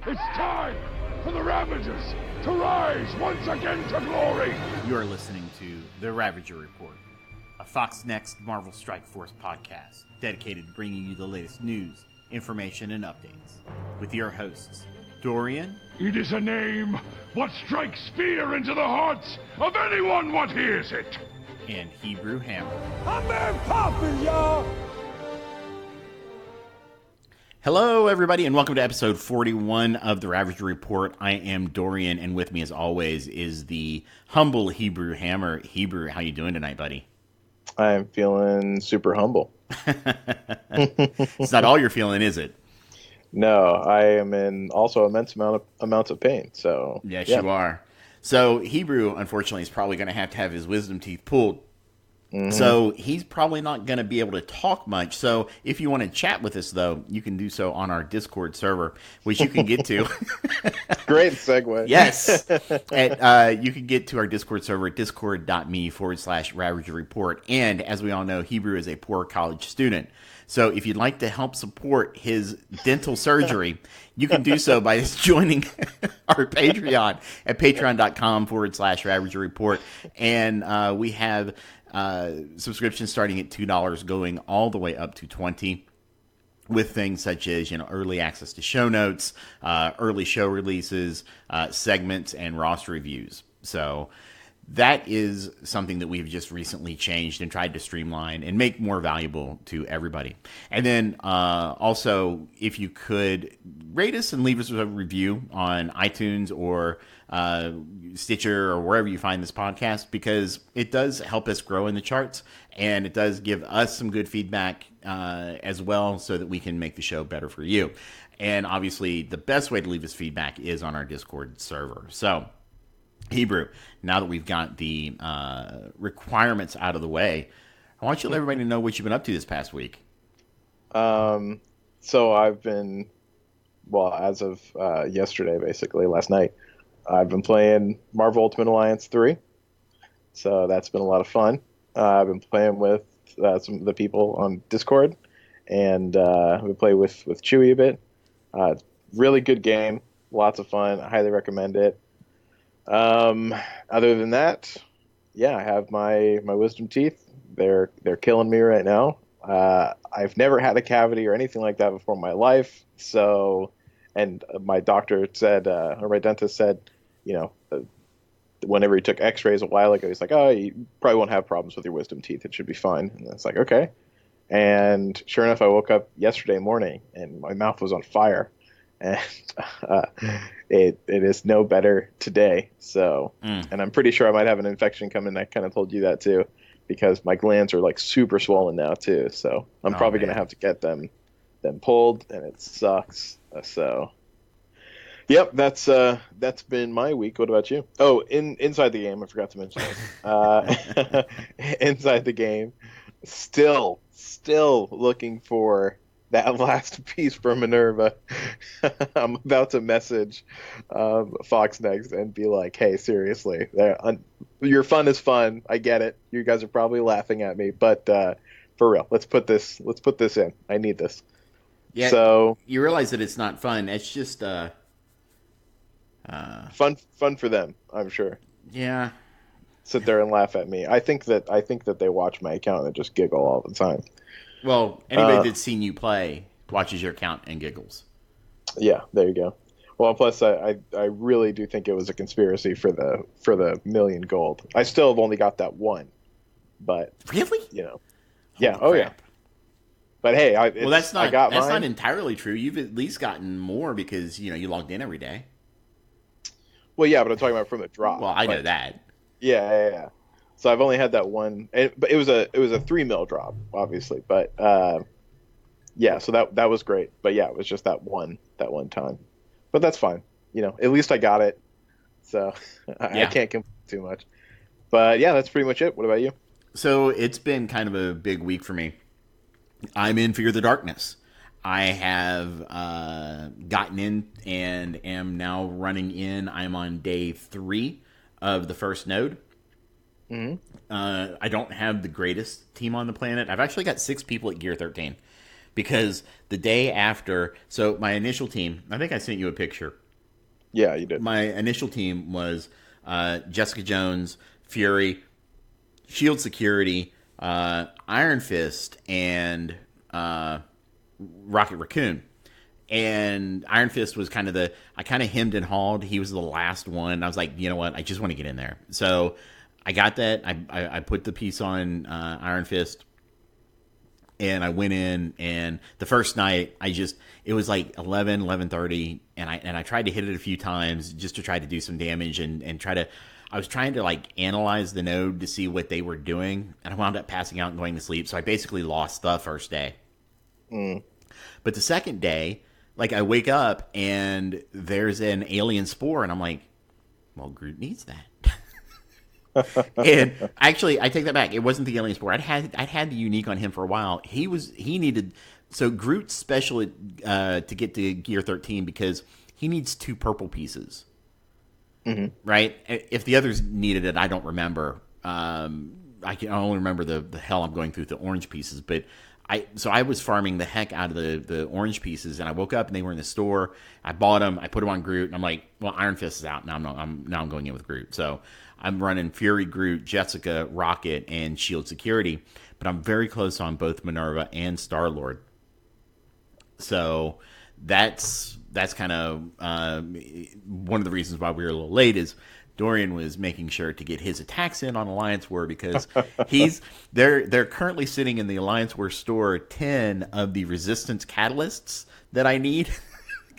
It's time for the Ravagers to rise once again to glory. You are listening to The Ravager Report, a Fox Next Marvel Strike Force podcast dedicated to bringing you the latest news, information, and updates with your hosts, Dorian. It is a name what strikes fear into the hearts of anyone what hears it. And Hebrew Hammer. I'm Mary Poppins, y'all. Hello, everybody, and welcome to episode 41 of The Ravager Report. I am Dorian, and with me, as always, is the humble Hebrew Hammer. Hebrew, how you doing tonight, buddy? I'm feeling super humble. It's not all you're feeling, is it? No, I am in also immense amounts of pain. So Yes, you are. So Hebrew, unfortunately, is probably going to have his wisdom teeth pulled. Mm-hmm. So he's probably not going to be able to talk much. So if you want to chat with us, though, you can do so on our Discord server, which you can get to. Great segue. Yes. You can get to our Discord server at discord.me/Ravager Report. And as we all know, Hebrew is a poor college student. So if you'd like to help support his dental surgery, you can do so by joining our Patreon at patreon.com/Ravager Report. And we have subscriptions starting at $2 going all the way up to $20 with things such as, early access to show notes, early show releases, segments, and roster reviews. So that is something that we've just recently changed and tried to streamline and make more valuable to everybody. And then also, if you could rate us and leave us a review on iTunes or Stitcher or wherever you find this podcast, because it does help us grow in the charts and it does give us some good feedback as well, so that we can make the show better for you. And obviously, the best way to leave us feedback is on our Discord server. So Hebrew, now that we've got the requirements out of the way, I want you to let everybody know what you've been up to this past week. So I've been, as of yesterday, basically, last night, I've been playing Marvel Ultimate Alliance 3. So that's been a lot of fun. I've been playing with some of the people on Discord, and we play with Chewy a bit. Really good game. Lots of fun. I highly recommend it. Other than that, I have my wisdom teeth. They're killing me right now. I've never had a cavity or anything like that before in my life. So, and my doctor said, or my dentist said, whenever he took x-rays a while ago, he's like, oh, you probably won't have problems with your wisdom teeth. It should be fine. And it's like, okay. And sure enough, I woke up yesterday morning and my mouth was on fire. And it is no better today. So, and I'm pretty sure I might have an infection coming. I kind of told you that too, because my glands are like super swollen now too. So I'm probably going to have to get them pulled, and it sucks. So, yep, that's been my week. What about you? Oh, inside the game, I forgot to mention this. Inside the game, still looking for that last piece for Minerva. I'm about to message Fox Next and be like, hey, seriously, your fun is fun. I get it. You guys are probably laughing at me, but for real, let's put this in. I need this. Yeah. So you realize that it's not fun. It's just fun for them, I'm sure. Yeah. Sit there and laugh at me. I think that they watch my account and just giggle all the time. Well, anybody that's seen you play watches your account and giggles. Yeah, there you go. Well, plus I really do think it was a conspiracy for the million gold. I still have only got that one, but really, yeah, Holy crap. Yeah. But hey, that's not mine. not entirely true. You've at least gotten more because you logged in every day. Well, yeah, but I'm talking about from the drop. Well, I know that. Yeah. So I've only had that one, but it was a 3 mil drop, obviously. But so that was great. But yeah, it was just that one time. But that's fine. At least I got it. So I can't complain too much. But yeah, that's pretty much it. What about you? So it's been kind of a big week for me. I'm in Fear the Darkness. I have gotten in and am now running in. I'm on day 3 of the first node. Mm-hmm. I don't have the greatest team on the planet. I've actually got 6 people at Gear 13. because the day after, so my initial team, I think I sent you a picture. Yeah, you did. My initial team was Jessica Jones, Fury, Shield Security, Iron Fist, and Rocket Raccoon. And Iron Fist was kind of I kind of hemmed and hawed. He was the last one. I was like, you know what? I just want to get in there. So I got that. I put the piece on Iron Fist. And I went in, and the first night, it was like 11:30, and I tried to hit it a few times just to try to do some damage and I was trying to like analyze the node to see what they were doing, and I wound up passing out and going to sleep. So I basically lost the first day. But the second day, like I wake up and there's an alien spore, and I'm like, well, Groot needs that. And actually, I take that back. It wasn't the alien spore. I'd had the unique on him for a while. He needed, so Groot's special to get to Gear 13 because he needs 2 purple pieces. Right? If the others needed it, I don't remember. I only remember the hell I'm going through the orange pieces. But I was farming the heck out of the orange pieces, and I woke up and they were in the store. I bought them. I put them on Groot, and I'm like, well, Iron Fist is out now. I'm going in with Groot. So I'm running Fury, Groot, Jessica, Rocket, and Shield Security. But I'm very close on both Minerva and Star-Lord. So that's kind of one of the reasons why we were a little late is Dorian was making sure to get his attacks in on Alliance War because they're currently sitting in the Alliance War store 10 of the Resistance catalysts that I need.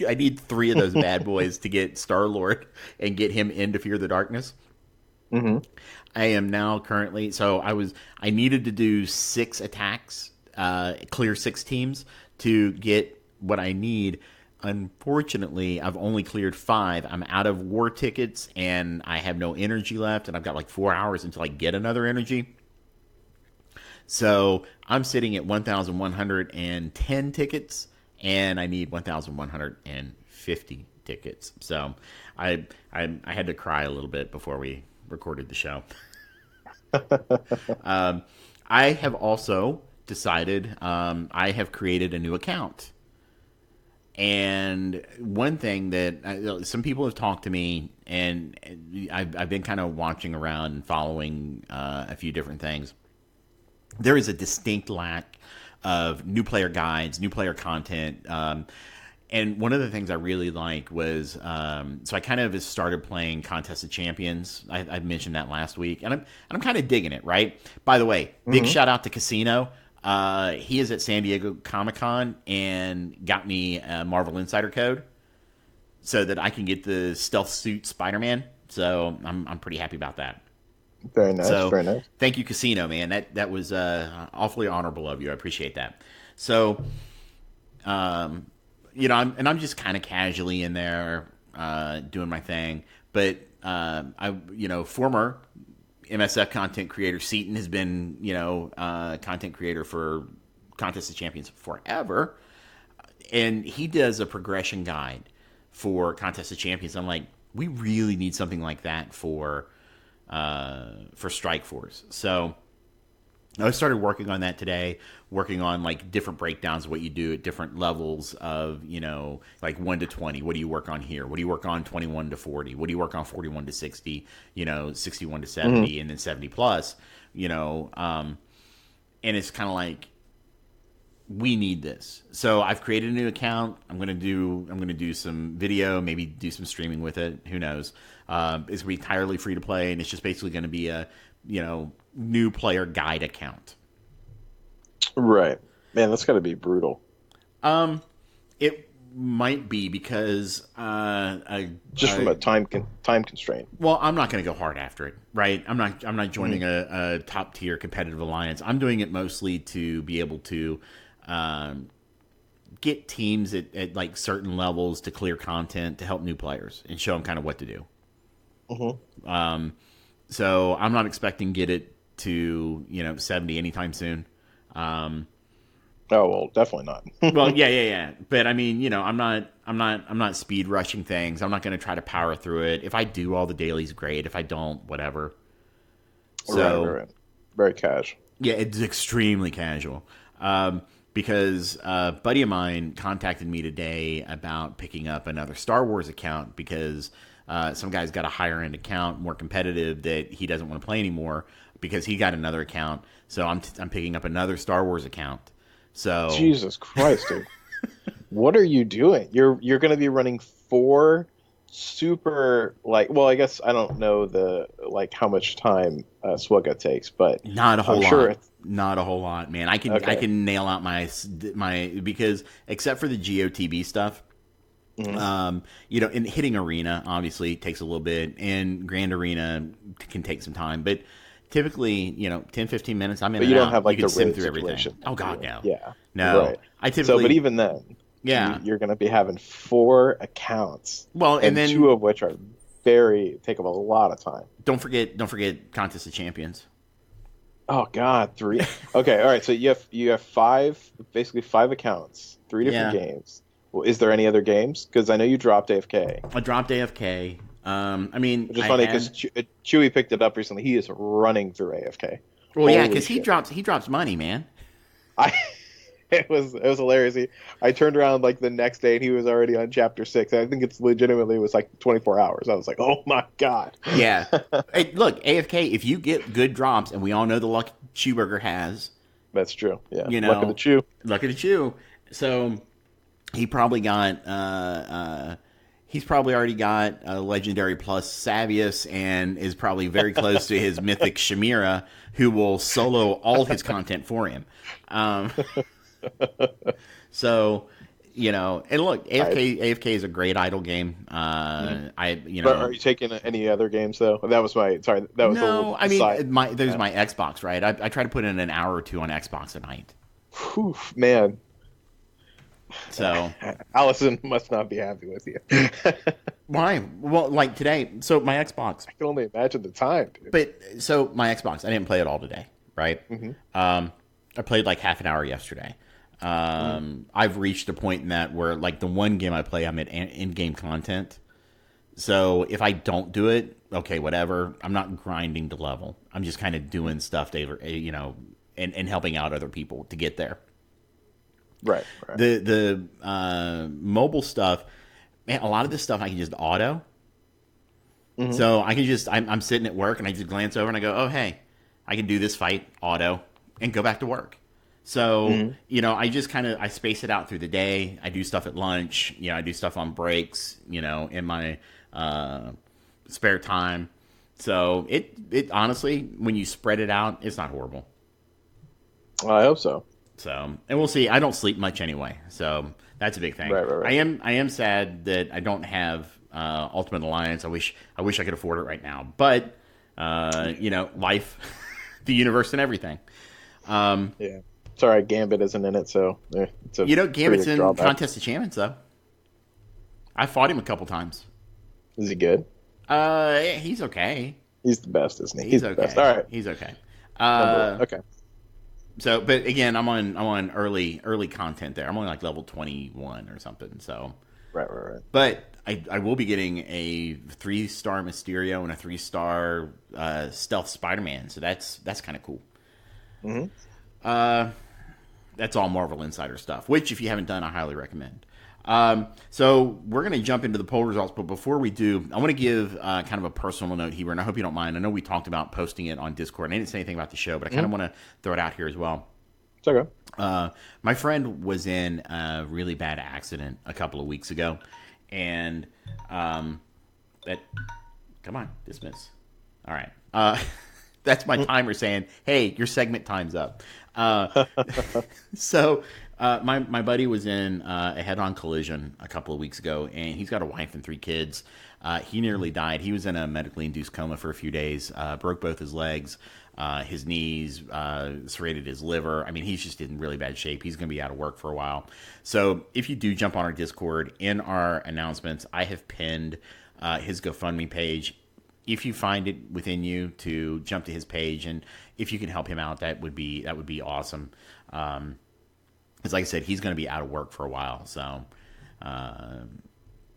I need 3 of those bad boys to get Star-Lord and get him into Fear the Darkness. I am now currently, so I needed to do 6 attacks, clear 6 teams to get what I need. Unfortunately, I've only cleared 5. I'm out of war tickets, and I have no energy left, and I've got like 4 hours until I get another energy. So I'm sitting at 1,110 tickets, and I need 1,150 tickets. So I had to cry a little bit before we recorded the show. I have also decided I have created a new account. And one thing that some people have talked to me, and I've been kind of watching around and following a few different things. There is a distinct lack of new player guides, new player content. And one of the things I really like was, so I kind of started playing Contest of Champions. I mentioned that last week, and I'm kind of digging it. Right. By the way, big shout out to Casino. He is at San Diego Comic-Con and got me a Marvel Insider code so that I can get the stealth suit Spider-Man. So I'm pretty happy about that. Very nice. Very nice. Thank you, Casino, man. That was awfully honorable of you. I appreciate that. So. I'm just kind of casually in there doing my thing. But former MSF content creator Seaton has been, content creator for Contest of Champions forever, and he does a progression guide for Contest of Champions. I'm like, we really need something like that for Strike Force. So I started working on that today, working on like different breakdowns of what you do at different levels of, like 1 to 20. What do you work on here? What do you work on 21 to 40? What do you work on 41 to 60, 61 to 70, and then 70 plus, and it's kind of like, we need this. So I've created a new account. I'm going to do some video, maybe do some streaming with it. Who knows? It's going to be entirely free to play, and it's just basically going to be a, new player guide account. Right. Man, that's got to be brutal. It might be because from a time constraint. Well, I'm not going to go hard after it, right? I'm not joining a top tier competitive alliance. I'm doing it mostly to be able to get teams at like certain levels to clear content to help new players and show them kind of what to do. So I'm not expecting to get it to 70 anytime soon. Oh well, definitely not. Well, yeah. But I mean, I'm not speed rushing things. I'm not going to try to power through it. If I do all the dailies, great. If I don't, whatever. So right. Very casual. Yeah, it's extremely casual. because a buddy of mine contacted me today about picking up another Star Wars account because some guy's got a higher end account, more competitive, that he doesn't want to play anymore because he got another account. So I'm picking up another Star Wars account. So Jesus Christ, dude. What are you doing? You're going to be running 4 super, like, well, I guess I don't know how much time Swugga takes, but not a whole I'm lot. sure Not a whole lot, man. I can nail out my because except for the GOTB stuff, and hitting arena obviously takes a little bit, and Grand Arena can take some time, but typically, 10, 15 minutes, I'm in. But you don't have like you the can sim raid through everything. situation. Oh God, no. Yeah. No. Right. I typically. But even then, yeah, you're going to be having 4 accounts. Well, and then 2 of which are take up a lot of time. Don't forget Contest of Champions. Oh God, 3. Okay, all right. So you have 5 accounts, 3 different games. Well, is there any other games? Because I know you dropped AFK. I dropped AFK. Which is funny because Chewy picked it up recently. He is running through AFK. Well, yeah, because he drops money, man. It was hilarious. I turned around like the next day and he was already on chapter 6. I think it was like 24 hours. I was like, oh my God. Yeah. Hey, look, AFK, if you get good drops, and we all know the luck Chewburger has. That's true. Yeah. Luck of the Chew. Luck of the Chew. So he probably got he's probably already got a legendary plus Savius and is probably very close to his mythic Shamira, who will solo all his content for him. So, and look, AFK is a great idle game. But are you taking any other games though? That was my Xbox, right? I try to put in an hour or 2 on Xbox a night. Whew, man. So Allison must not be happy with you. Why? Well, like today, so my Xbox. I can only imagine the time, dude. But so my Xbox, I didn't play it all today, right? Mm-hmm. I played like half an hour yesterday. I've reached a point in that where like the one game I play, I'm at in-game content. So if I don't do it, okay, whatever. I'm not grinding to level. I'm just kind of doing stuff to, and helping out other people to get there. Right. The mobile stuff, man, a lot of this stuff I can just auto. Mm-hmm. So I can I'm sitting at work and I just glance over and I go, oh, hey, I can do this fight, auto, and go back to work. So, I just I space it out through the day. I do stuff at lunch. I do stuff on breaks, in my spare time. So it honestly, when you spread it out, it's not horrible. I hope so. So, and we'll see. I don't sleep much anyway, so that's a big thing. Right. I am sad that I don't have Ultimate Alliance. I wish I could afford it right now, but life, the universe, and everything. Yeah. Sorry, Gambit isn't in it, so it's a Gambit's in Contest of Champions though. I fought him a couple times. Is he good? He's okay. He's the best, isn't he? He's okay. The best. All right. He's okay. Okay. So, but again, I'm on early content there. I'm only like level 21 or something. So, right. But I will be getting a 3-star Mysterio and a 3-star Stealth Spider-Man. So that's kind of cool. Mm-hmm. That's all Marvel Insider stuff, which if you haven't done, I highly recommend. So we're going to jump into the poll results, but before we do, I want to give kind of a personal note here, and I hope you don't mind. I know we talked about posting it on Discord, and I didn't say anything about the show, but I kind of want to throw it out here as well. It's okay. My friend was in a really bad accident a couple of weeks ago, and come on, dismiss. All right. That's my timer saying, hey, your segment time's up. So my buddy was in a head-on collision a couple of weeks ago, and he's got a wife and 3 kids. He nearly died. He was in a medically induced coma for a few days, broke both his legs, his knees, serrated his liver. I mean, he's just in really bad shape. He's going to be out of work for a while. So if you do jump on our Discord, in our announcements, I have pinned his GoFundMe page. If you find it within you to jump to his page, and if you can help him out, that would be awesome. Because like I said, he's going to be out of work for a while, so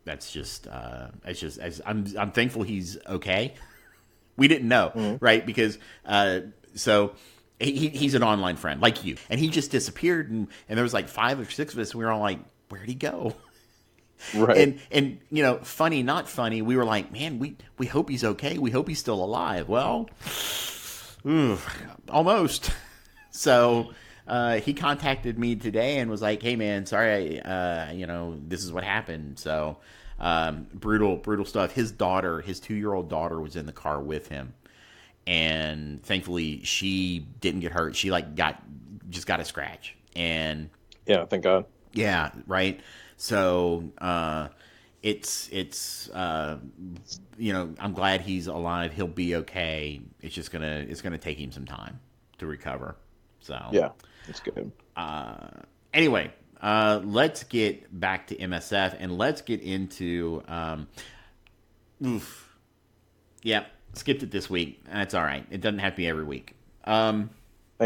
that's just I'm thankful he's okay. We didn't know, right? Because so He's an online friend like you, and he just disappeared, and there was like 5 or 6 of us, and we were all like, "Where'd he go?" Right. And funny, not funny. We were like, "Man, we hope he's okay. We hope he's still alive." Well, almost. So he contacted me today and was like, "Hey, man, sorry, this is what happened." So brutal stuff. His 2-year-old daughter, was in the car with him. And thankfully, she didn't get hurt. She got a scratch, and Yeah, thank God. yeah, right. So I'm glad he's alive. He'll be okay. It's gonna take him some time to recover. So Yeah, that's good. Anyway, let's get back to MSF and let's get into yeah. Skipped it this week. That's all right. It doesn't have to be every week. Thank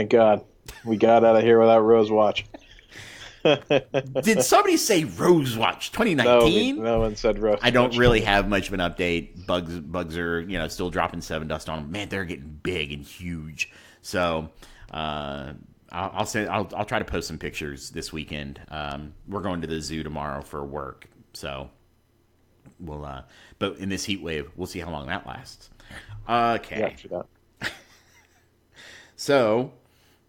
God. We got out of here without Rose Watch. Did somebody say Rose Watch 2019? No one said Rose Watch. I don't really have much of an update. Bugs are still dropping 7 dust on them. Man, they're getting big and huge. So I'll try to post some pictures this weekend. We're going to the zoo tomorrow for work, so we'll. But in this heat wave, we'll see how long that lasts. Okay. Yeah, after that. So,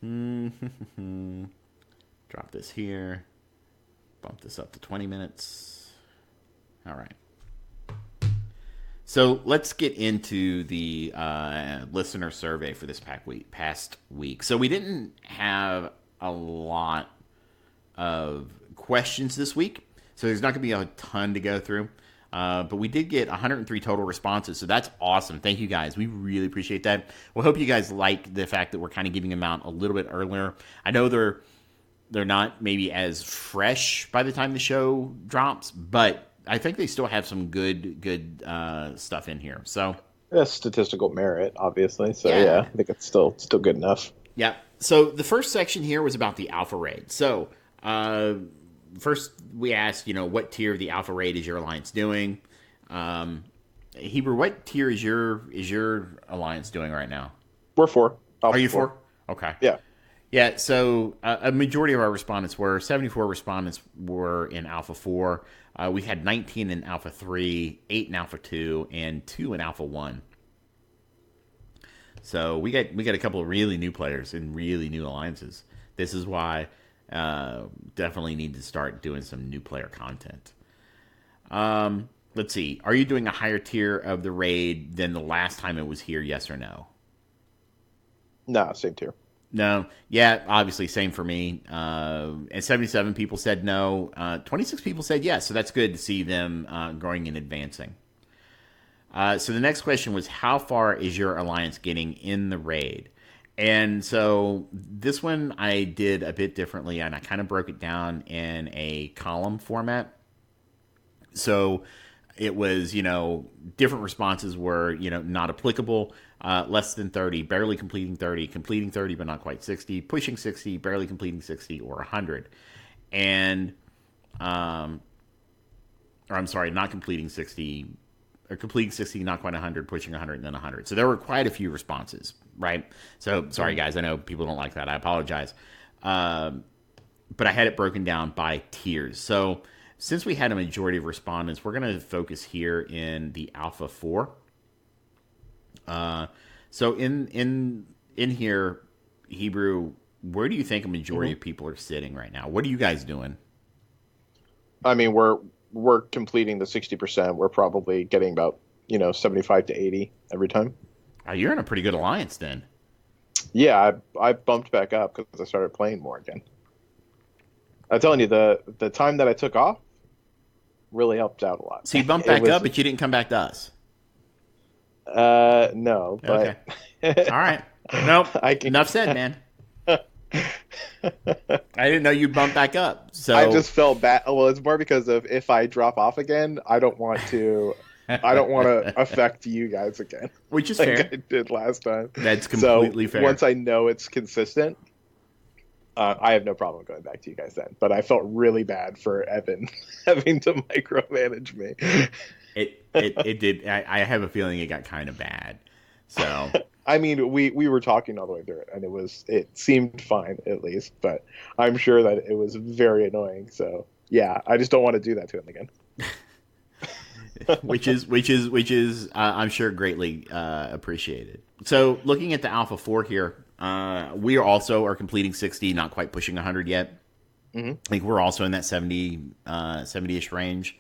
drop this here. Bump this up to 20 minutes. All right. So let's get into the listener survey for this past week. So we didn't have a lot of questions this week, so there's not going to be a ton to go through. But we did get 103 total responses, so that's awesome. Thank you guys. We really appreciate that. We hope you guys like the fact that we're kind of giving them out a little bit earlier. I know they're not maybe as fresh by the time the show drops, but I think they still have some good stuff in here. So statistical merit, obviously. So yeah, I think it's still good enough. Yeah. So the first section here was about the Alpha Raid. So first, we asked, what tier of the Alpha Raid is your alliance doing? Hebrew, what tier is your alliance doing right now? We're 4. Are you 4? Okay. Yeah. Yeah. So a majority of our respondents 74 respondents were in Alpha 4. We had 19 in Alpha 3, 8 in Alpha 2, and 2 in Alpha 1. So we got a couple of really new players and really new alliances. This is why. Definitely need to start doing some new player content. Let's see. Are you doing a higher tier of the raid than the last time it was here? Yes or no? No, same tier. No. Yeah, obviously, same for me. And 77 people said no. 26 people said yes, so that's good to see them growing and advancing. So the next question was, how far is your alliance getting in the raid? And so this one I did a bit differently, and I kind of broke it down in a column format. So it was, different responses were, not applicable, less than 30, barely completing 30 but not quite 60, pushing 60, barely completing 60, or 100. And, or I'm sorry, not completing 60, or completing 60, not quite 100, pushing 100, and then 100. So there were quite a few responses, right? So, sorry, guys. I know people don't like that. I apologize. But I had it broken down by tiers. So since we had a majority of respondents, we're going to focus here in the Alpha 4. So in here, Hebrew, where do you think a majority of people are sitting right now? What are you guys doing? I mean, we're completing the 60%. We're probably getting about 75 to 80 every time. Oh, you're in a pretty good alliance then. Yeah, I bumped back up because I started playing more again. I'm telling you, the time that I took off really helped out a lot. So you bumped back up, but you didn't come back to us. No, but okay. All right. Nope. Enough said, man. I didn't know you'd bump back up. So I just felt bad. Well, it's more because of if I drop off again, I don't want to affect you guys again. Which is like fair. I did last time. That's completely fair. Once I know it's consistent, I have no problem going back to you guys then. But I felt really bad for Evan having to micromanage me. It did. I have a feeling it got kind of bad. So I mean, we were talking all the way through it, and it seemed fine at least, but I'm sure that it was very annoying. So yeah, I just don't want to do that to him again. which is I'm sure greatly appreciated. So looking at the Alpha 4 here, we are completing 60, not quite pushing 100 yet. I think we're also in that 70-ish range,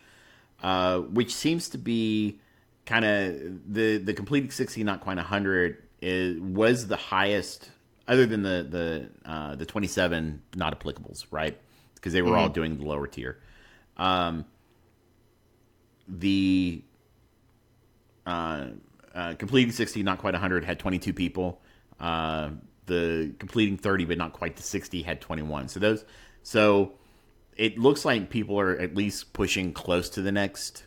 which seems to be kind of the completing 60, not quite 100 was the highest, other than the 27 not applicables, right? Because they were all doing the lower tier. The completing 60, not quite 100 had 22 people. The completing 30, but not quite to 60 had 21. So it looks like people are at least pushing close to the next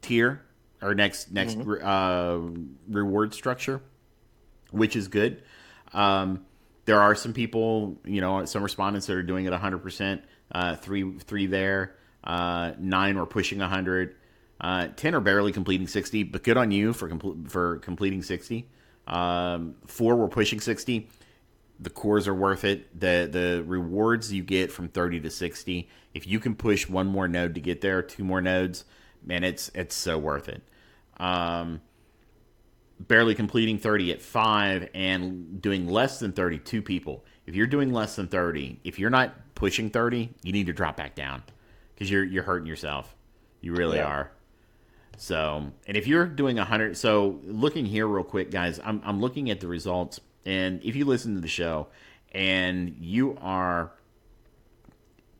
tier or next reward structure, which is good. There are some people, some respondents that are doing it 100%. Three there. 9 were pushing 100. 10 are barely completing 60, but good on you for completing 60. 4 were pushing 60. The cores are worth it. The rewards you get from 30 to 60, if you can push one more node to get there, 2 more nodes, man, it's so worth it. Barely completing 30 at 5 and doing less than 32 people. If you're doing less than 30, if you're not pushing 30, you need to drop back down because you're hurting yourself. You really are. So, and if you're doing 100, so looking here real quick, guys, I'm looking at the results, and if you listen to the show and you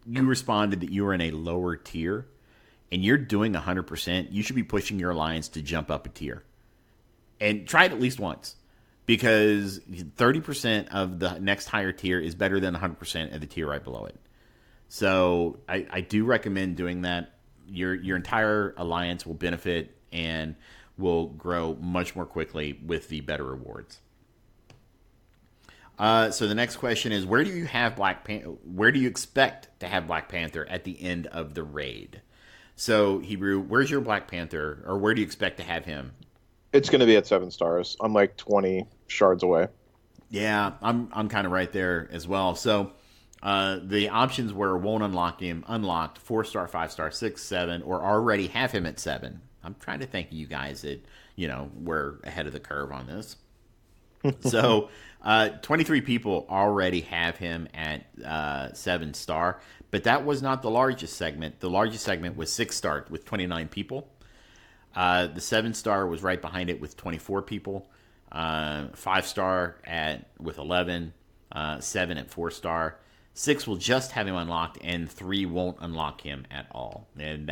responded that you were in a lower tier and you're doing 100%, you should be pushing your alliance to jump up a tier. And try it at least once, because 30% of the next higher tier is better than 100% of the tier right below it. So I do recommend doing that. Your entire alliance will benefit and will grow much more quickly with the better rewards. So the next question is, where do you expect to have Black Panther at the end of the raid? So Hebrew, where's your Black Panther, or where do you expect to have him? It's going to be at 7 stars. I'm like 20 shards away. Yeah, I'm kind of right there as well. So the options were won't unlock him, unlocked, 4-star, 5-star, 6, 7, or already have him at 7. I'm trying to thank you guys that, we're ahead of the curve on this. So 23 people already have him at 7-star, but that was not the largest segment. The largest segment was 6-star with 29 people. The 7-star was right behind it with 24 people. 5-star with 11. 7 at 4-star. 6 will just have him unlocked, and 3 won't unlock him at all. And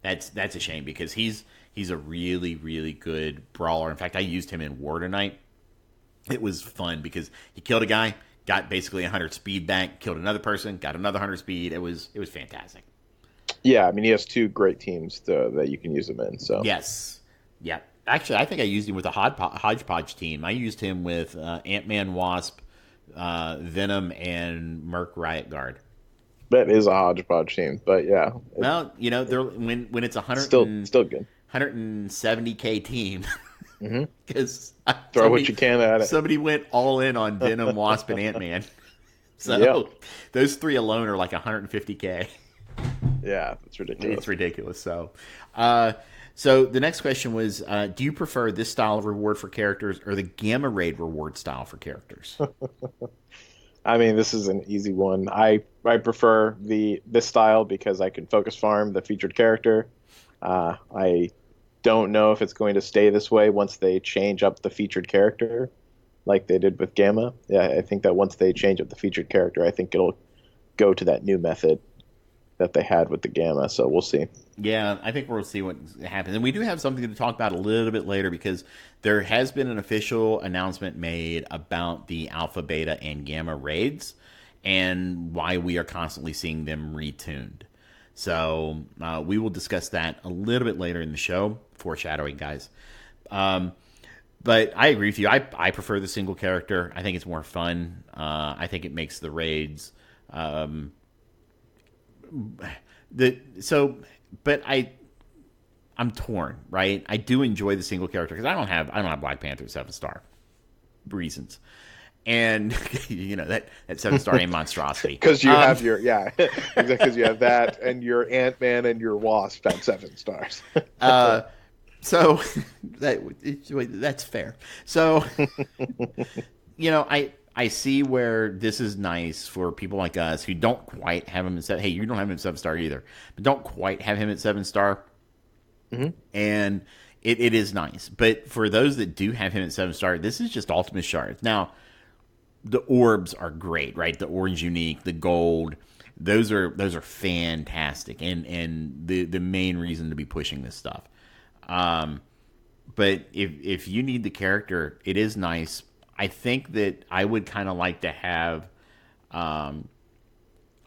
that's a shame, because he's a really, really good brawler. In fact, I used him in War tonight. It was fun because he killed a guy, got basically 100 speed back, killed another person, got another 100 speed. It was fantastic. Yeah, I mean, he has 2 great teams that you can use him in. So yes, yeah. Actually, I think I used him with a hodgepodge team. I used him with Ant-Man, Wasp, Venom, and Merc Riot Guard. That is a hodgepodge team, but yeah. Well, they're when it's 100 still good, 170k team. Because throw what you can at it. Somebody went all in on Venom, Wasp, and Ant-Man. So those 3 alone are like 150k. Yeah, that's ridiculous. It's ridiculous. So, so the next question was, do you prefer this style of reward for characters or the Gamma Raid reward style for characters? I mean, this is an easy one. I prefer this style because I can focus farm the featured character. I don't know if it's going to stay this way once they change up the featured character like they did with Gamma. Yeah, I think that once they change up the featured character, I think it'll go to that new method that they had with the Gamma, so we'll see. Yeah, I think we'll see what happens. And we do have something to talk about a little bit later, because there has been an official announcement made about the Alpha, Beta, and Gamma raids and why we are constantly seeing them retuned. So we will discuss that a little bit later in the show. Foreshadowing, guys. But I agree with you. I prefer the single character. I think it's more fun. I think it makes the raids... but I'm torn, right? I do enjoy the single character because I don't have Black Panther 7-star. reasons. And that 7-star aim monstrosity. Because you have exactly, because you have that, and your Ant-Man and your Wasp at 7 stars. So that's fair. So I see where this is nice for people like us who don't quite have him at 7. Hey, you don't have him at 7-star either, but don't quite have him at 7-star. Mm-hmm. And it is nice. But for those that do have him at 7-star, this is just ultimate shards. Now, the orbs are great, right? The orange unique, the gold, those are fantastic, and the main reason to be pushing this stuff. But if you need the character, it is nice. I think that I would kind of like to have. I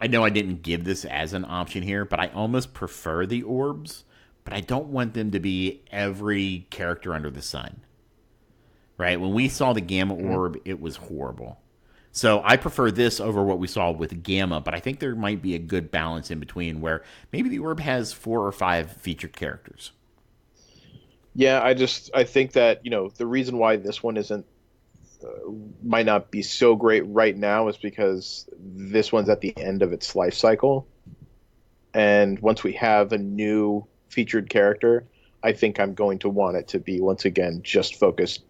know I didn't give this as an option here, but I almost prefer the orbs. But I don't want them to be every character under the sun. Right? When we saw the Gamma Orb, it was horrible. So I prefer this over what we saw with Gamma, but I think there might be a good balance in between where maybe the Orb has 4 or 5 featured characters. Yeah, I think that, the reason why this one might not be so great right now is because this one's at the end of its life cycle. And once we have a new featured character, I think I'm going to want it to be, once again, just focused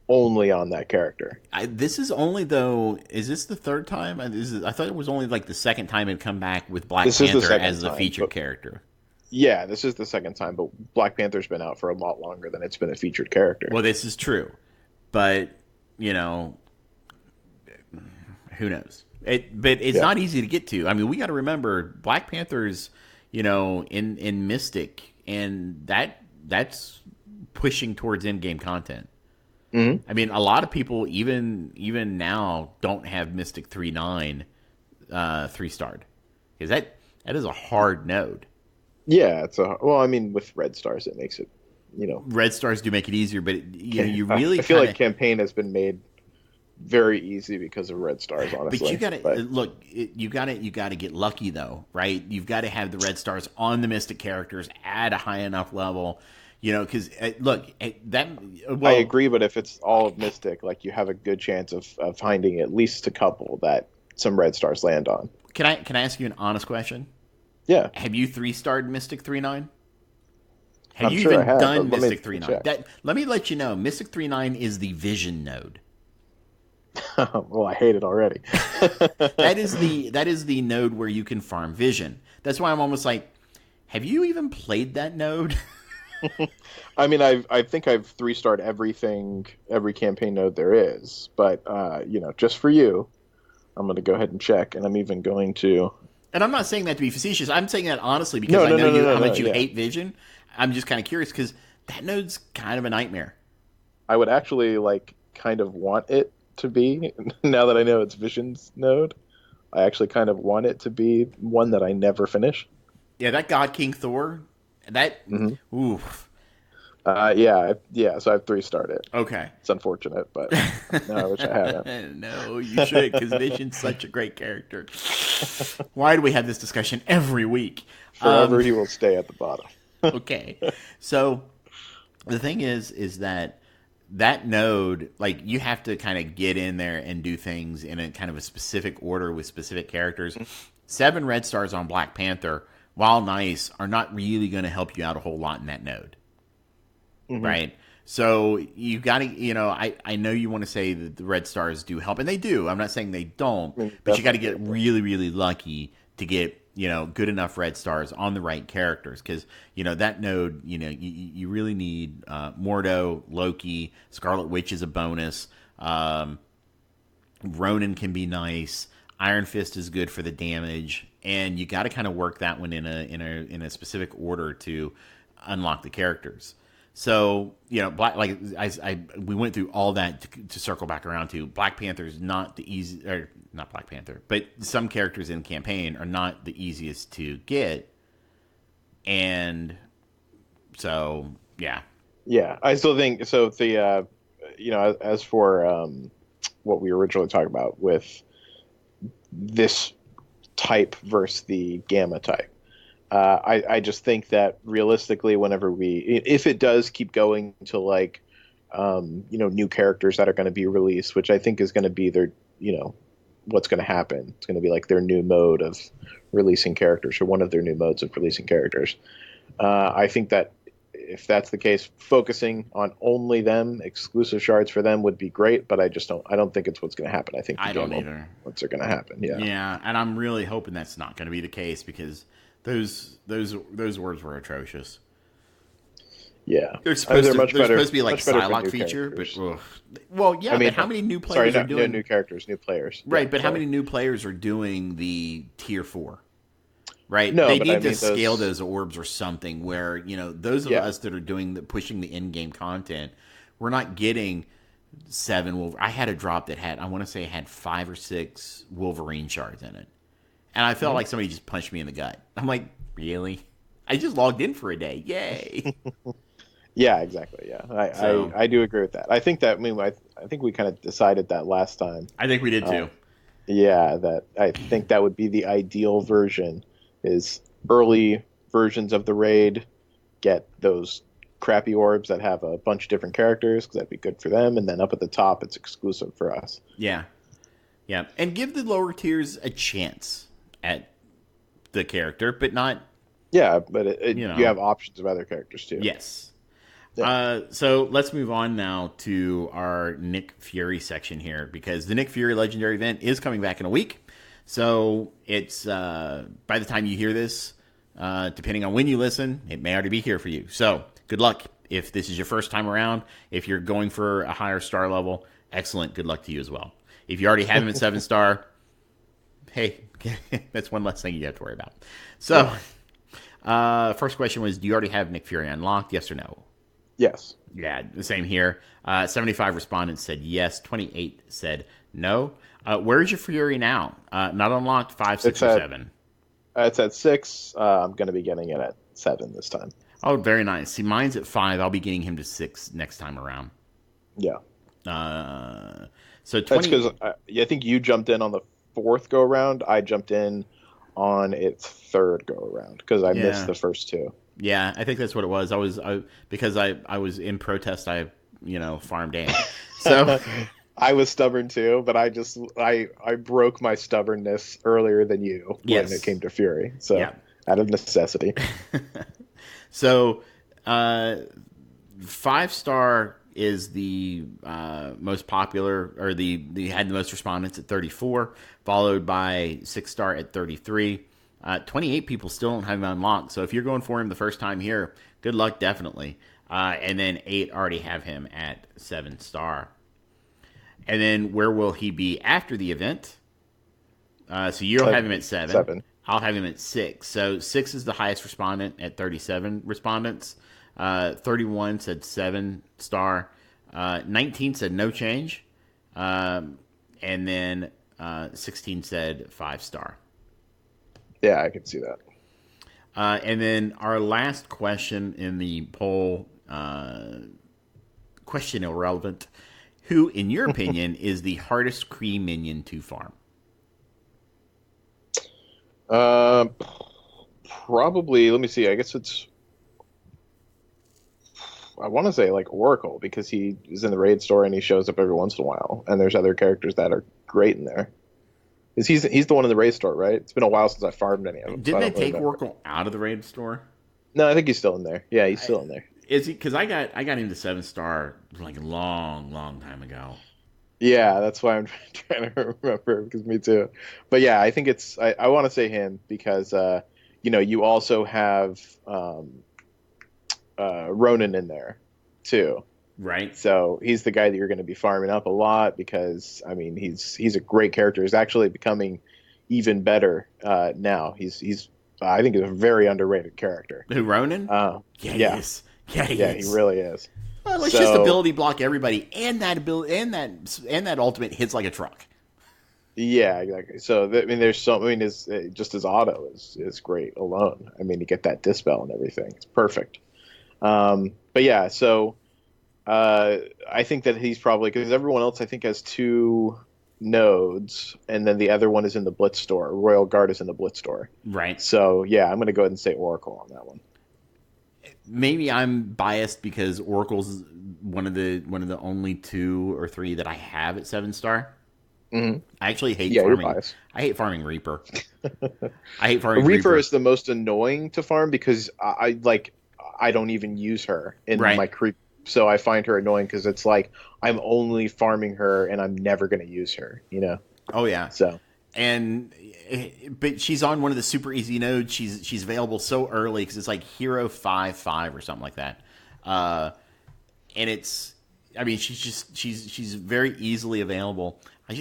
only on that character. This is only, though, is this the third time? I thought it was only like the second time it'd come back with Black Panther as a featured character. Yeah, this is the second time, but Black Panther's been out for a lot longer than it's been a featured character. Well, this is true, but, who knows? But it's not easy to get to. I mean, we got to remember, Black Panther's, in Mystic, and that's pushing towards in-game content. Mm-hmm. I mean, a lot of people even now don't have Mystic 3.9 3-starred because that is a hard node. Yeah, with red stars it makes it, Red stars do make it easier, but you really I feel like campaign has been made very easy because of red stars, honestly. But you got to look. You got to get lucky though, right? You've got to have the red stars on the Mystic characters at a high enough level. Because I agree, but if it's all of Mystic, like, you have a good chance of finding at least a couple that some red stars land on. Can I ask you an honest question? Yeah. Have you 3-starred Mystic 3.9? Have I'm you sure even I have, done but Mystic 3.9? Let me let you know, Mystic 3.9 is the Vision node. Well, I hate it already. That is the node where you can farm Vision. That's why I'm almost like, have you even played that node? I mean, I think I've 3-starred every campaign node there is, but just for you, I'm going to go ahead and check, and I'm even going to. And I'm not saying that to be facetious. I'm saying that honestly because I know how much you hate Vision. I'm just kind of curious because that node's kind of a nightmare. I would actually kind of want it to be, now that I know it's Vision's node. I actually kind of want it to be one that I never finish. Yeah, that God King Thor. That oof. So I've 3-starred it. Okay. It's unfortunate, but no, I wish I hadn't. No, you should, because Vision's such a great character. Why do we have this discussion every week? Forever he will stay at the bottom. Okay. So the thing is that node, you have to kind of get in there and do things in a kind of a specific order with specific characters. 7 red stars on Black Panther, while nice, are not really going to help you out a whole lot in that node. Mm-hmm. Right? So you got to, I know you want to say that the red stars do help, and they do. I'm not saying they don't, but you got to get really, really lucky to get, good enough red stars on the right characters. Because, that node, you really need Mordo, Loki, Scarlet Witch is a bonus. Ronan can be nice. Iron Fist is good for the damage, and you got to kind of work that one in a specific order to unlock the characters. So we went through all that to circle back around to Black Panther is not the easy, or not Black Panther, but some characters in campaign are not the easiest to get, and so yeah, I still think so. The as for what we originally talked about with this type versus the Gamma type. I just think that realistically, whenever if it does keep going to new characters that are going to be released, which I think is going to be their, what's going to happen. It's going to be like their new mode of releasing characters, or one of their new modes of releasing characters. I think that if that's the case, focusing on only them, exclusive shards for them would be great, but I don't think it's what's going to happen. I think I don't either. What's going to happen? Yeah. Yeah, and I'm really hoping that's not going to be the case, because those words were atrocious. Yeah, They're supposed to be like Psylocke feature, but well, yeah. But how many new players are doing new characters, new players? Right, but how many new players are doing the tier 4? Right, no, they need to scale those orbs or something where those of us that are pushing the in-game content, we're not getting 7 I had a drop that had, I want to say it had 5 or 6 Wolverine shards in it, and I felt like somebody just punched me in the gut. I'm like, really? I just logged in for a day, yay! Yeah, exactly. Yeah, I do agree with that. I think that I think we kind of decided that last time. I think we did too. Yeah, that I think that would be the ideal version. Is early versions of the raid get those crappy orbs that have a bunch of different characters, because that'd be good for them, and then up at the top it's exclusive for us. Yeah, and give the lower tiers a chance at the character, but not. Yeah, but you have options of other characters too. Yes. Yeah. So let's move on now to our Nick Fury section here, because the Nick Fury Legendary event is coming back in a week. So it's by the time you hear this, depending on when you listen, it may already be here for you. So good luck if this is your first time around. If you're going for a higher star level, excellent. Good luck to you as well. If you already have him at 7-star, hey, that's one less thing you have to worry about. So first question was, do you already have Nick Fury unlocked? Yes or no? Yes. Yeah, the same here. 75 respondents said yes. 28 said no. Where's your Fury now? Not unlocked, 5, 6, or 7? It's at 6. I'm going to be getting it at 7 this time. Oh, very nice. See, mine's at 5. I'll be getting him to 6 next time around. Yeah. So 20... That's because I think you jumped in on the 4th go-around. I jumped in on its 3rd go-around, because I missed the first 2. Yeah, I think that's what it was. Because I was in protest. I farmed in. So I was stubborn too, but I broke my stubbornness earlier than you when it came to Fury. So out of necessity. So 5-star is the most popular, or the had the most respondents at 34, followed by 6-star at 33. 28 people still don't have him unlocked, so if you're going for him the first time here, good luck, definitely. And then 8 already have him at 7-star. And then where will he be after the event? So you'll have him at 7. I'll have him at 6. So 6 is the highest respondent at 37 respondents. 31 said 7-star. 19 said no change. And then 16 said 5-star. Yeah, I can see that. And then our last question in the poll, question irrelevant. Who, in your opinion, is the hardest Kree minion to farm? Probably, let me see. I guess I want to say like Oracle, because he is in the raid store and he shows up every once in a while. And there's other characters that are great in there. He's the one in the raid store, right? It's been a while since I farmed any of them. Didn't they take Oracle out of the raid store? No, I think he's still in there. Yeah, he's still in there. Is he? Because I got him to 7-star like a long time ago. Yeah, that's why I'm trying to remember, because me too. But yeah, I think I want to say him because you also have Ronan in there too. Right. So he's the guy that you're going to be farming up a lot, because I mean he's a great character. He's actually becoming even better now. He's I think he's a very underrated character. Who, Ronan? Yeah, he is. Yeah, he really is. Well, let's just ability block everybody, and that ability and that ultimate hits like a truck. Yeah, exactly. So his auto is great alone. I mean, you get that dispel and everything. It's perfect. But yeah, so. I think that he's probably, because everyone else I think has 2 nodes, and then the other one is in the Blitz store. Royal Guard is in the Blitz store. Right. So yeah, I'm going to go ahead and say Oracle on that one. Maybe I'm biased because Oracle's one of the only 2 or 3 that I have at 7-star. Mm-hmm. I actually hate you're farming. biased. I hate farming Reaper. I hate farming Reaper is the most annoying to farm because I don't even use her in Right. my creep, so I find her annoying because it's like I'm only farming her and I'm never going to use her, you know. Oh yeah. So but she's on one of the super easy nodes. She's available so early because it's like Hero 5-5 or something like that. And it's, I mean, she's very easily available. I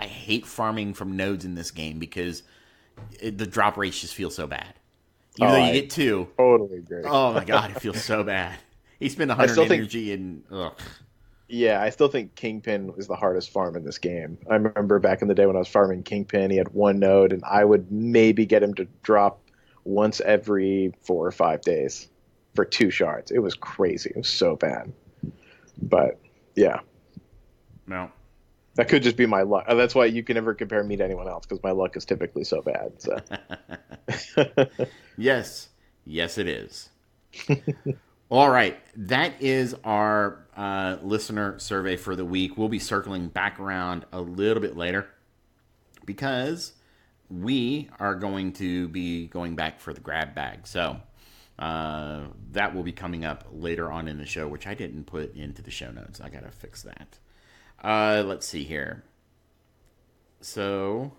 hate farming from nodes in this game because the drop rates just feel so bad. Even though you get 2. Totally agree. Oh my god, it feels so bad. He spent 100 energy and ugh. Yeah, I still think Kingpin is the hardest farm in this game. I remember back in the day when I was farming Kingpin, he had 1 node, and I would maybe get him to drop once every 4 or 5 days for 2 shards. It was crazy. It was so bad. But yeah, No. that could just be my luck. That's why you can never compare me to anyone else because my luck is typically so bad. So. Yes, it is. All right, that is our listener survey for the week. We'll be circling back around a little bit later because we are going to be going back for the grab bag. So that will be coming up later on in the show, which I didn't put into the show notes. I got to fix that. Let's see here. So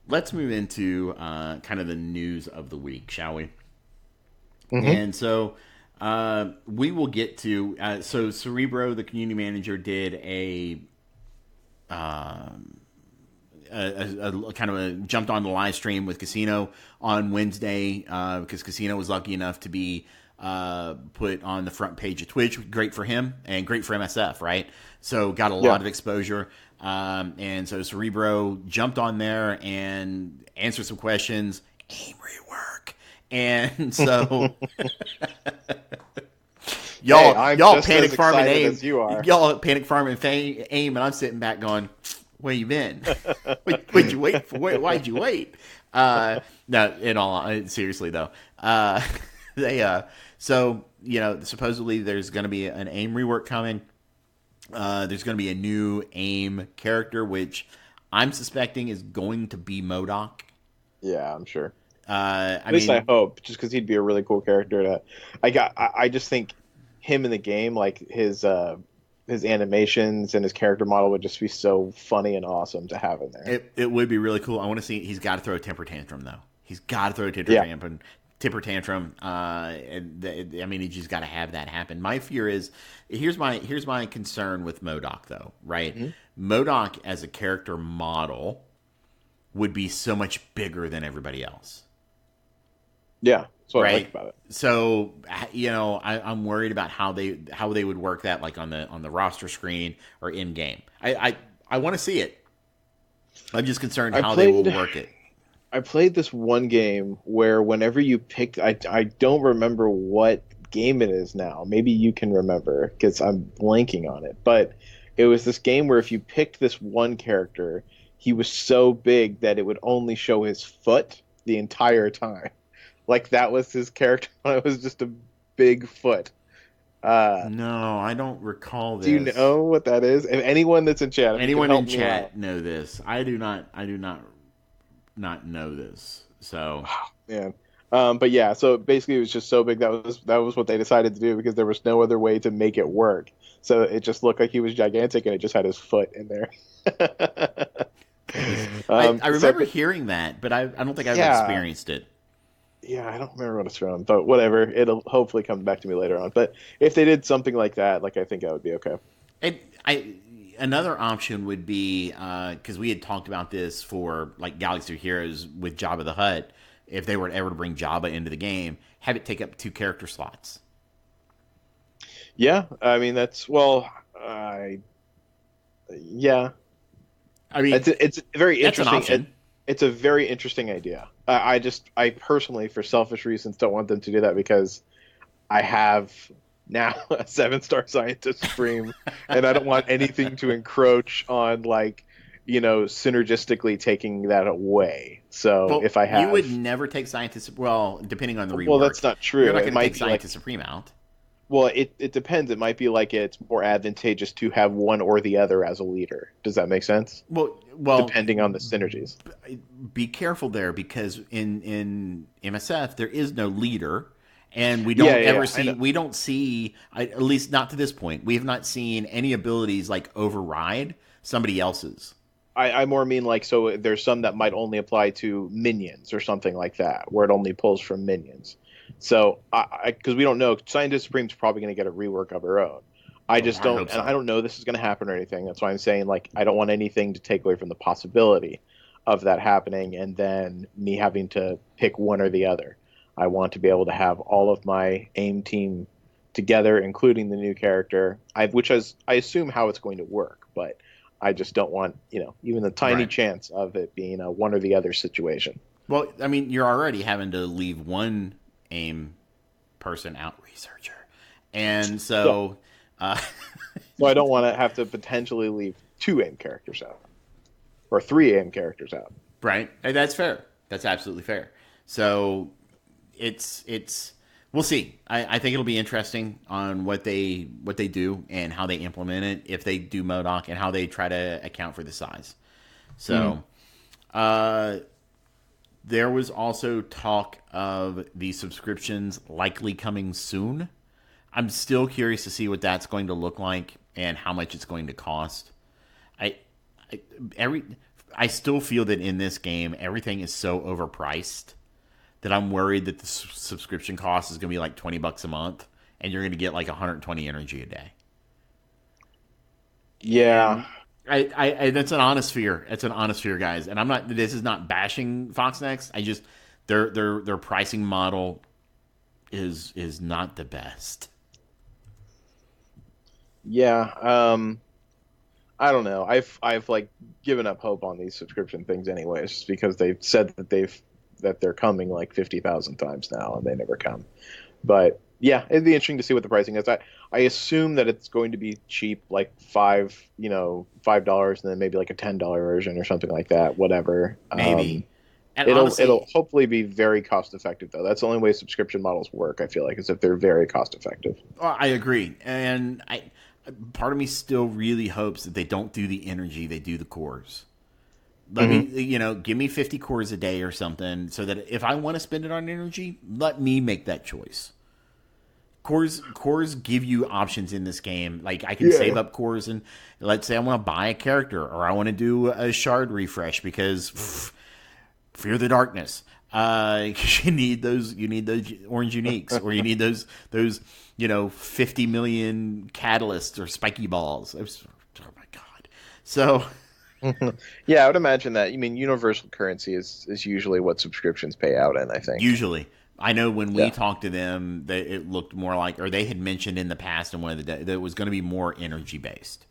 let's move into kind of the news of the week, shall we? Mm-hmm. And so we will get to so Cerebro, the community manager, did a kind of a jumped on the live stream with Casino on Wednesday because Casino was lucky enough to be put on the front page of Twitch. Great for him and great for MSF, right? So got a lot of exposure. And so Cerebro jumped on there and answered some questions. Aim rework. And so y'all panic farming aim. Y'all panic farming aim, and I'm sitting back going, "Where you been? What'd you wait for? Why'd you wait?" No, in all seriously though, so supposedly there's going to be an aim rework coming. There's going to be a new AIM character, which I'm suspecting is going to be MODOK. Yeah, I'm sure. At least I hope, just because he'd be a really cool character. I just think him in the game, like his animations and his character model would just be so funny and awesome to have in there. It would be really cool. I want to see. He's got to throw a temper tantrum though. He's got to throw a temper tantrum. I mean, he just got to have that happen. My fear is here's my concern with MODOK though. Right, mm-hmm. MODOK as a character model would be so much bigger than everybody else. Yeah, that's what I like about it. So I'm worried about how they would work that, like on the roster screen or in game. I want to see it. I'm just concerned how they will work it. I played this one game where whenever you picked, I don't remember what game it is now. Maybe you can remember because I'm blanking on it. But it was this game where if you picked this one character, he was so big that it would only show his foot the entire time. Like that was his character. It was just a big foot. No, I don't recall this. Do you know what that is? If anyone that's in chat, anyone in chat know this? I do not know this. So man. But yeah, so basically it was just so big that was what they decided to do because there was no other way to make it work. So it just looked like he was gigantic and it just had his foot in there. I remember hearing that, but I don't think I've experienced it. Yeah, I don't remember what it's from, but whatever. It'll hopefully come back to me later on. But if they did something like that, I think that would be okay. Another option would be because we had talked about this for like Galaxy of Heroes with Jabba the Hutt. If they were ever to bring Jabba into the game, have it take up 2 character slots. Yeah, I mean yeah. I mean, it's very interesting. That's an option. It's a very interesting idea. I personally, for selfish reasons, don't want them to do that because I have now a 7-star scientist stream, and I don't want anything to encroach on synergistically taking that away. So Well, if I you would have, never take Scientist. Well, depending on the rework. well, that's not true. You're not It going to take might be like, Scientist Supreme out. well, it depends. It might be like it's more advantageous to have one or the other as a leader. Does that make sense? Well, Depending on the synergies. be careful there because in MSF there is no leader, and we don't we don't see, at least not to this point, we have not seen any abilities like override somebody else's. I more mean like, so there's some that might only apply to minions or something like that, where it only pulls from minions. So because we don't know, Scientist Supreme's probably going to get a rework of her own. I just don't, hope so. and I don't know this is going to happen or anything. That's why I'm saying, like, I don't want anything to take away from the possibility of that happening, and then me having to pick one or the other. I want to be able to have all of my AIM team together, including the new character, which is, I assume, how it's going to work, but I just don't want, even the tiny chance of it being a one or the other situation. Well, I mean, you're already having to leave one AIM person out, researcher, and so. So I don't want to have to potentially leave 2 AIM characters out, or 3 AIM characters out. Right, and that's fair. That's absolutely fair. So it's we'll see. I think it'll be interesting on what they do and how they implement it, if they do MODOK, and how they try to account for the size. So there was also talk of the subscriptions likely coming soon. I'm still curious to see what that's going to look like and how much it's going to cost. I still feel that in this game everything is so overpriced that I'm worried that the subscription cost is going to be like $20 a month, and you're going to get like 120 energy a day. Yeah, I that's an honest fear. It's an honest fear, guys. And I'm not. This is not bashing Foxnext. I just their pricing model is not the best. Yeah, I don't know. I've like given up hope on these subscription things anyways, just because they've said that they're coming like 50,000 times now and they never come. But yeah, it'd be interesting to see what the pricing is. I assume that it's going to be cheap, like $5, $5, and then maybe like a $10 version or something like that. Whatever. Maybe. And It'll hopefully be very cost effective though. That's the only way subscription models work, I feel like, is if they're very cost effective. I agree, and part of me still really hopes that they don't do the energy, they do the cores. Let me, give me 50 cores a day or something, so that if I want to spend it on energy, let me make that choice. Cores give you options in this game. Like, I can save up cores, and let's say I want to buy a character, or I want to do a shard refresh because Fear the Darkness. You need those orange uniques, or you need those 50 million catalysts or spiky balls. Oh my god! So yeah, I would imagine that. You mean universal currency is usually what subscriptions pay out in, I think. Usually. I know when we talked to them, it looked more like, or they had mentioned in the past in one of the days, that it was going to be more energy based.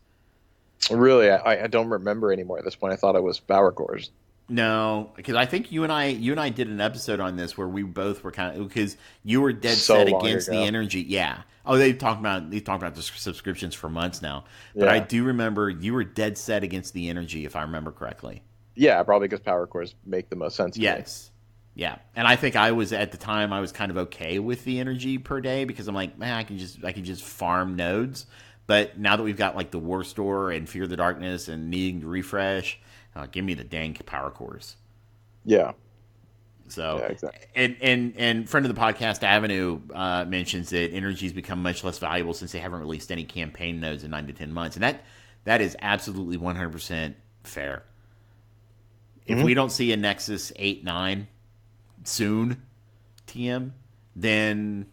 Really, I don't remember anymore at this point. I thought it was power cores. No, because I think you and I did an episode on this where we both were kind of, because you were dead set against the energy. Yeah. Oh, they've talked about the subscriptions for months now. But I do remember you were dead set against the energy, if I remember correctly. Yeah, probably because power cores make the most sense to me. Yes. Yeah. And I think I was, at the time, I was kind of okay with the energy per day, because I'm like, man, I can just farm nodes. But now that we've got like the War Store and Fear the Darkness and needing to refresh, give me the dang power cores. Yeah. So, yeah, exactly. and friend of the podcast, Avenue, mentions that energy's become much less valuable since they haven't released any campaign nodes in 9 to 10 months. And that is absolutely 100% fair. If we don't see a Nexus 8, 9 soon, TM, then,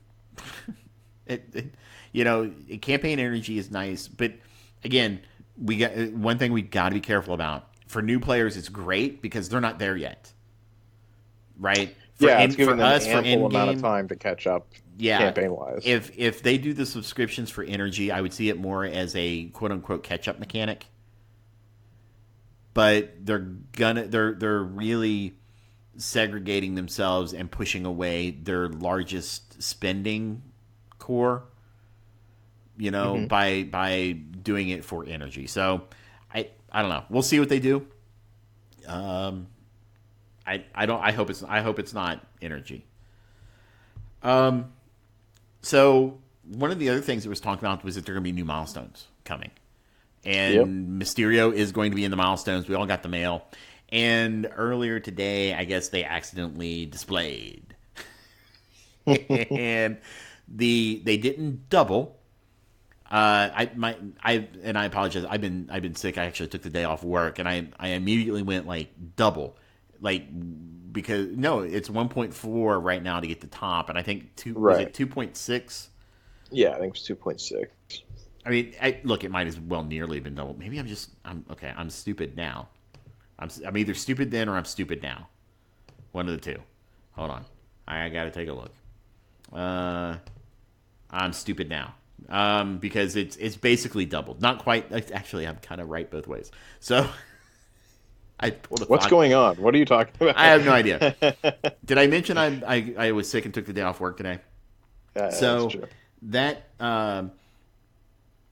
campaign energy is nice. But again, we got one thing we got to be careful about. For new players, it's great because they're not there yet, right? It's giving them an ample amount of time to catch up, campaign-wise. If they do the subscriptions for energy, I would see it more as a quote-unquote catch-up mechanic. But they're really segregating themselves and pushing away their largest spending core, by doing it for energy. So I don't know. We'll see what they do. I hope it's not energy. So one of the other things that was talked about was that there are going to be new milestones coming, and Mysterio is going to be in the milestones. We all got the mail, and earlier today, I guess they accidentally displayed, and they didn't double. I apologize. I've been sick. I actually took the day off work, and I immediately went like double, like because no, it's 1.4 right now to get the top, and I think was it 2.6? Yeah, I think it's 2.6. I mean, look, it might as well nearly been double. Maybe I'm okay. I'm stupid now. I'm either stupid then or I'm stupid now. One of the two. Hold on, I got to take a look. I'm stupid now. Because it's basically doubled. Not quite. Actually, I'm kind of right both ways. So I pulled a What's going on? What are you talking about? I have no idea. Did I mention I was sick and took the day off work today? So that's true. that I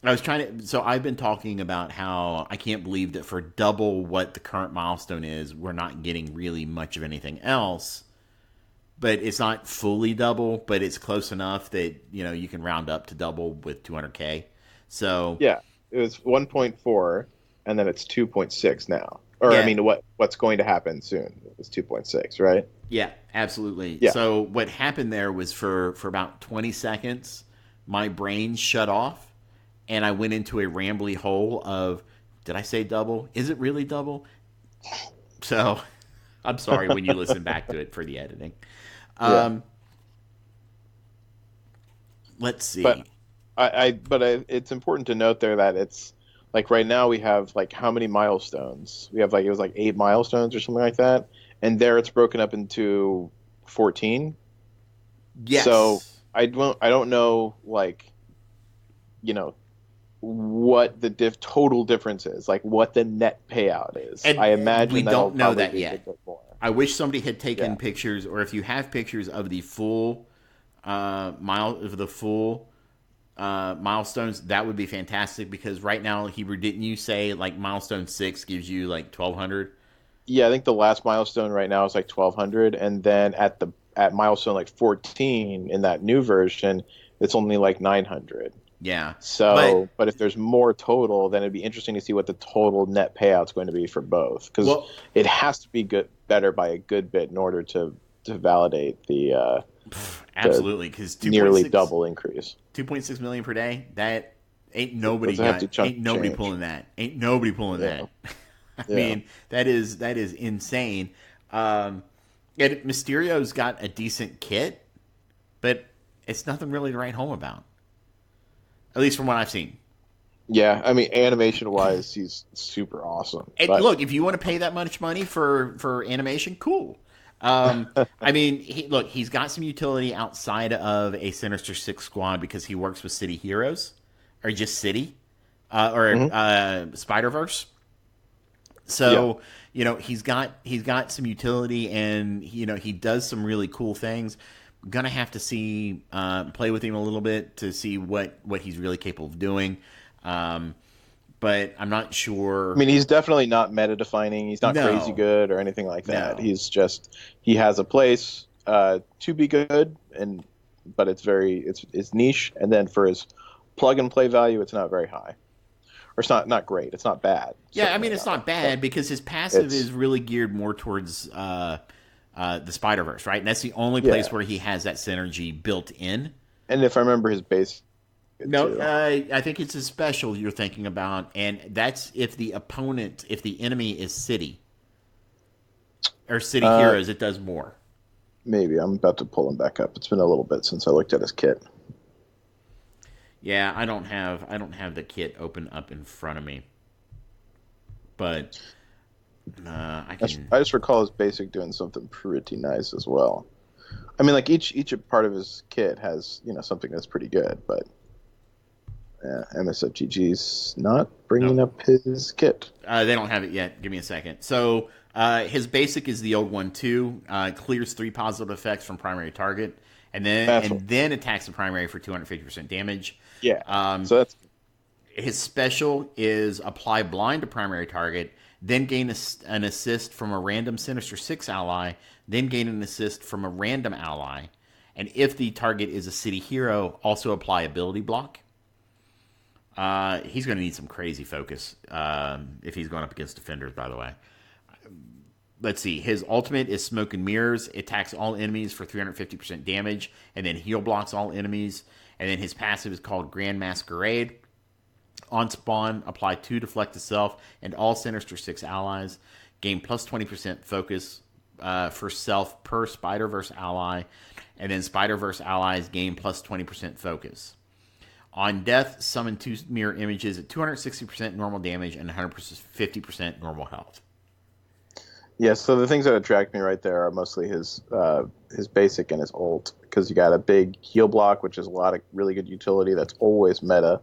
was trying to. So I've been talking about how I can't believe that for double what the current milestone is, we're not getting really much of anything else. But it's not fully double, but it's close enough that, you can round up to double with 200K. So yeah, it was 1.4, and then it's 2.6 now. Or, yeah. I mean, what's going to happen soon is 2.6, right? Yeah, absolutely. Yeah. So what happened there was for about 20 seconds, my brain shut off, and I went into a rambly hole of, did I say double? Is it really double? So I'm sorry when you listen back to it for the editing. Let's see. But it's important to note there that it's like right now we have like how many milestones? We have like it was like 8 milestones or something like that, and there it's broken up into 14. Yes. So I don't know like what the total difference is, like what the net payout is. And I imagine we don't know that be a yet. bit more. I wish somebody had taken pictures, or if you have pictures of the full milestones, that would be fantastic. Because right now, Hebrew, didn't you say like milestone 6 gives you like 1,200? Yeah, I think the last milestone right now is like 1,200, and then at milestone like 14 in that new version, it's only like 900. Yeah. So, but if there's more total, then it'd be interesting to see what the total net payout's going to be for both, because it has to be better by a good bit in order to validate the absolutely, because nearly double increase. 2.6 million per day. That ain't nobody pulling that. Ain't nobody pulling that. I mean, that is insane. And Mysterio's got a decent kit, but it's nothing really to write home about. At least from what I've seen. Yeah, I mean, animation-wise, he's super awesome. And look, if you want to pay that much money for animation, cool. I mean, he's got some utility outside of a Sinister Six squad because he works with City Heroes, or just City, or Spider-Verse. So, he's got some utility, and he does some really cool things. Gonna have to play with him a little bit to see what he's really capable of doing. But I'm not sure. I mean, he's definitely not meta-defining. He's not crazy good or anything like that. No. He has a place to be good, but it's niche. And then for his plug-and-play value, it's not very high. Or it's not great. It's not bad. Yeah, I mean, it's not bad because his passive is really geared more towards the Spider-Verse, right? And that's the only place where he has that synergy built in. And if I remember his base... No, I think it's a special you're thinking about, and that's if the enemy is City. Or City Heroes, it does more. Maybe. I'm about to pull him back up. It's been a little bit since I looked at his kit. Yeah, I don't have the kit open up in front of me. But I just recall his basic doing something pretty nice as well. I mean, like each part of his kit has something that's pretty good, but MSFGG's not bringing up his kit. They don't have it yet. Give me a second. So his basic is the old one too. Clears 3 positive effects from primary target, and then attacks the primary for 250% damage. Yeah. So that's His special is apply blind to primary target, then gain an assist from a random Sinister 6 ally, then gain an assist from a random ally. And if the target is a city hero, also apply ability block. He's going to need some crazy focus if he's going up against defenders, by the way. Let's see. His ultimate is Smoke and Mirrors. It attacks all enemies for 350% damage, and then heal blocks all enemies. And then his passive is called Grand Masquerade. On spawn, apply 2 Deflect to Self and all Sinister 6 allies. Gain plus 20% focus for self per Spider-Verse ally. And then Spider-Verse allies gain plus 20% focus. On death, summon 2 mirror images at 260% normal damage and 150% normal health. Yeah, so the things that attract me right there are mostly his basic and his ult, because you got a big heal block, which is a lot of really good utility that's always meta,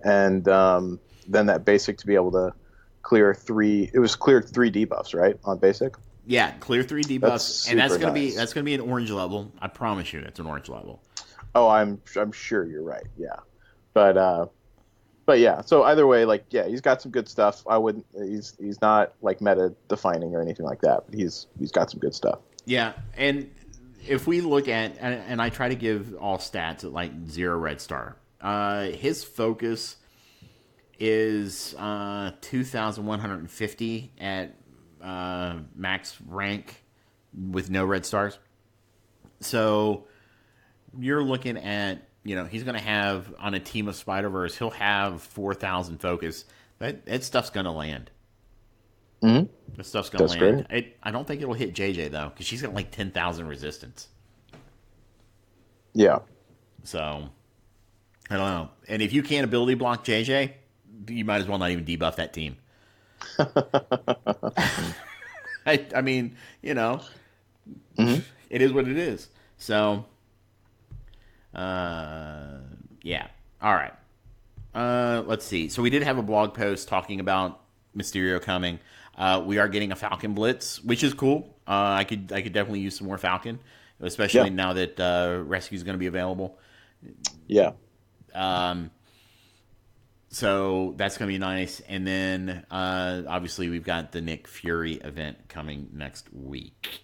and then that basic to be able to clear 3. It was cleared 3 debuffs, right, on basic? Yeah, clear 3 debuffs, and that's gonna be an orange level. I promise you, it's an orange level. Oh, I'm sure you're right. Yeah, but yeah. So either way, like, yeah, he's got some good stuff. I wouldn't. He's not like meta defining or anything like that. But he's got some good stuff. Yeah, and if we look at and I try to give all stats at like 0 red star. His focus is 2,150 at max rank with no red stars. So you're looking at, he's going to have on a team of Spider-Verse, he'll have 4,000 focus. That stuff's going to land. Mm-hmm. That stuff's going to land. Great. I don't think it'll hit JJ, though, because she's got like 10,000 resistance. Yeah. So, I don't know. And if you can't ability block JJ, you might as well not even debuff that team. I mean, mm-hmm. It is what it is. So, yeah. All right. Let's see. So we did have a blog post talking about Mysterio coming. We are getting a Falcon Blitz, which is cool. I could definitely use some more Falcon, especially now that Rescue is going to be available. Yeah. So that's going to be nice. And then, obviously, we've got the Nick Fury event coming next week,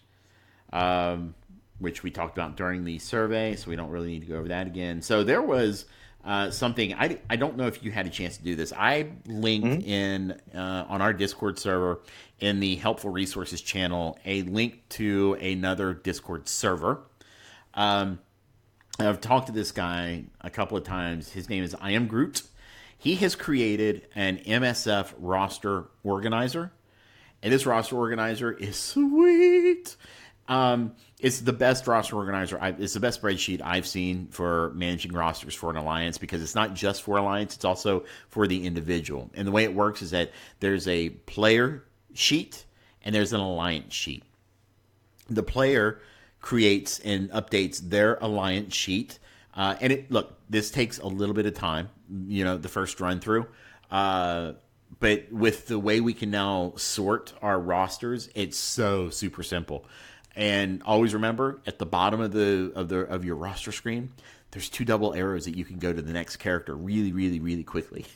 which we talked about during the survey, so we don't really need to go over that again. So there was something, I don't know if you had a chance to do this. I linked in on our Discord server in the Helpful Resources channel a link to another Discord server. I've talked to this guy a couple of times. His name is I Am Groot. He has created an MSF roster organizer, and this roster organizer is sweet. It's the best roster organizer. It's the best spreadsheet I've seen for managing rosters for an alliance, because it's not just for alliance, it's also for the individual. And the way it works is that there's a player sheet and there's an alliance sheet. The player creates and updates their alliance sheet. This takes a little bit of time, the first run through. But with the way we can now sort our rosters, it's so super simple. And always remember, at the bottom of your roster screen, there's 2 double arrows that you can go to the next character really, really, really quickly.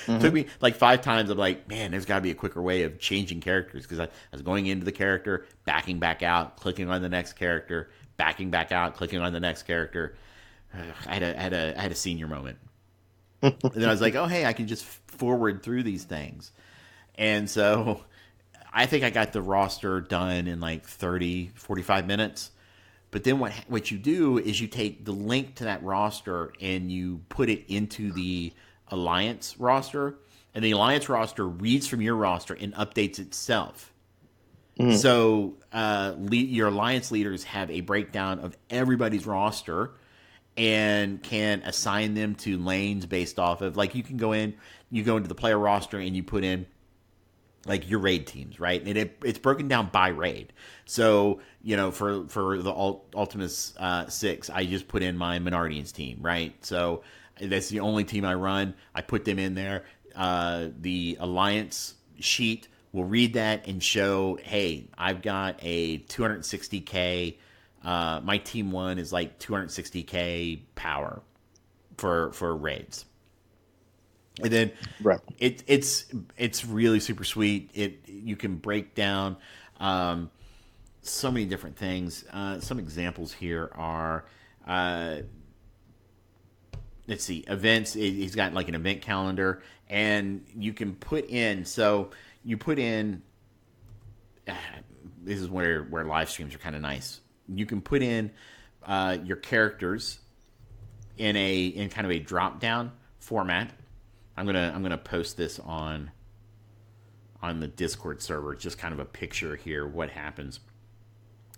Mm-hmm. It took me like 5 times. I'm like, man, there's got to be a quicker way of changing characters, because I was going into the character, backing back out, clicking on the next character, backing back out, clicking on the next character. I had a senior moment. And then I was like, oh, hey, I can just forward through these things. And so I think I got the roster done in like 30, 45 minutes. But then what you do is you take the link to that roster and you put it into the Alliance roster. And the Alliance roster reads from your roster and updates itself. Mm-hmm. So your Alliance leaders have a breakdown of everybody's roster and can assign them to lanes based off of, like, you go into the player roster and you put in like your raid teams, right? And it's broken down by raid. So, for the Ultimus 6, I just put in my Menardians team, right? So that's the only team I run. I put them in there. The Alliance sheet will read that and show, hey, I've got a 260K. My team 1 is like 260K power for raids. And then Right. it's really super sweet. You can break down so many different things. Some examples here are let's see, events. He's got like an event calendar, and you can put in. So you put in. This is where live streams are kind of nice. You can put in your characters in kind of a drop down format. I'm gonna post this on the Discord server. Just kind of a picture here. What happens?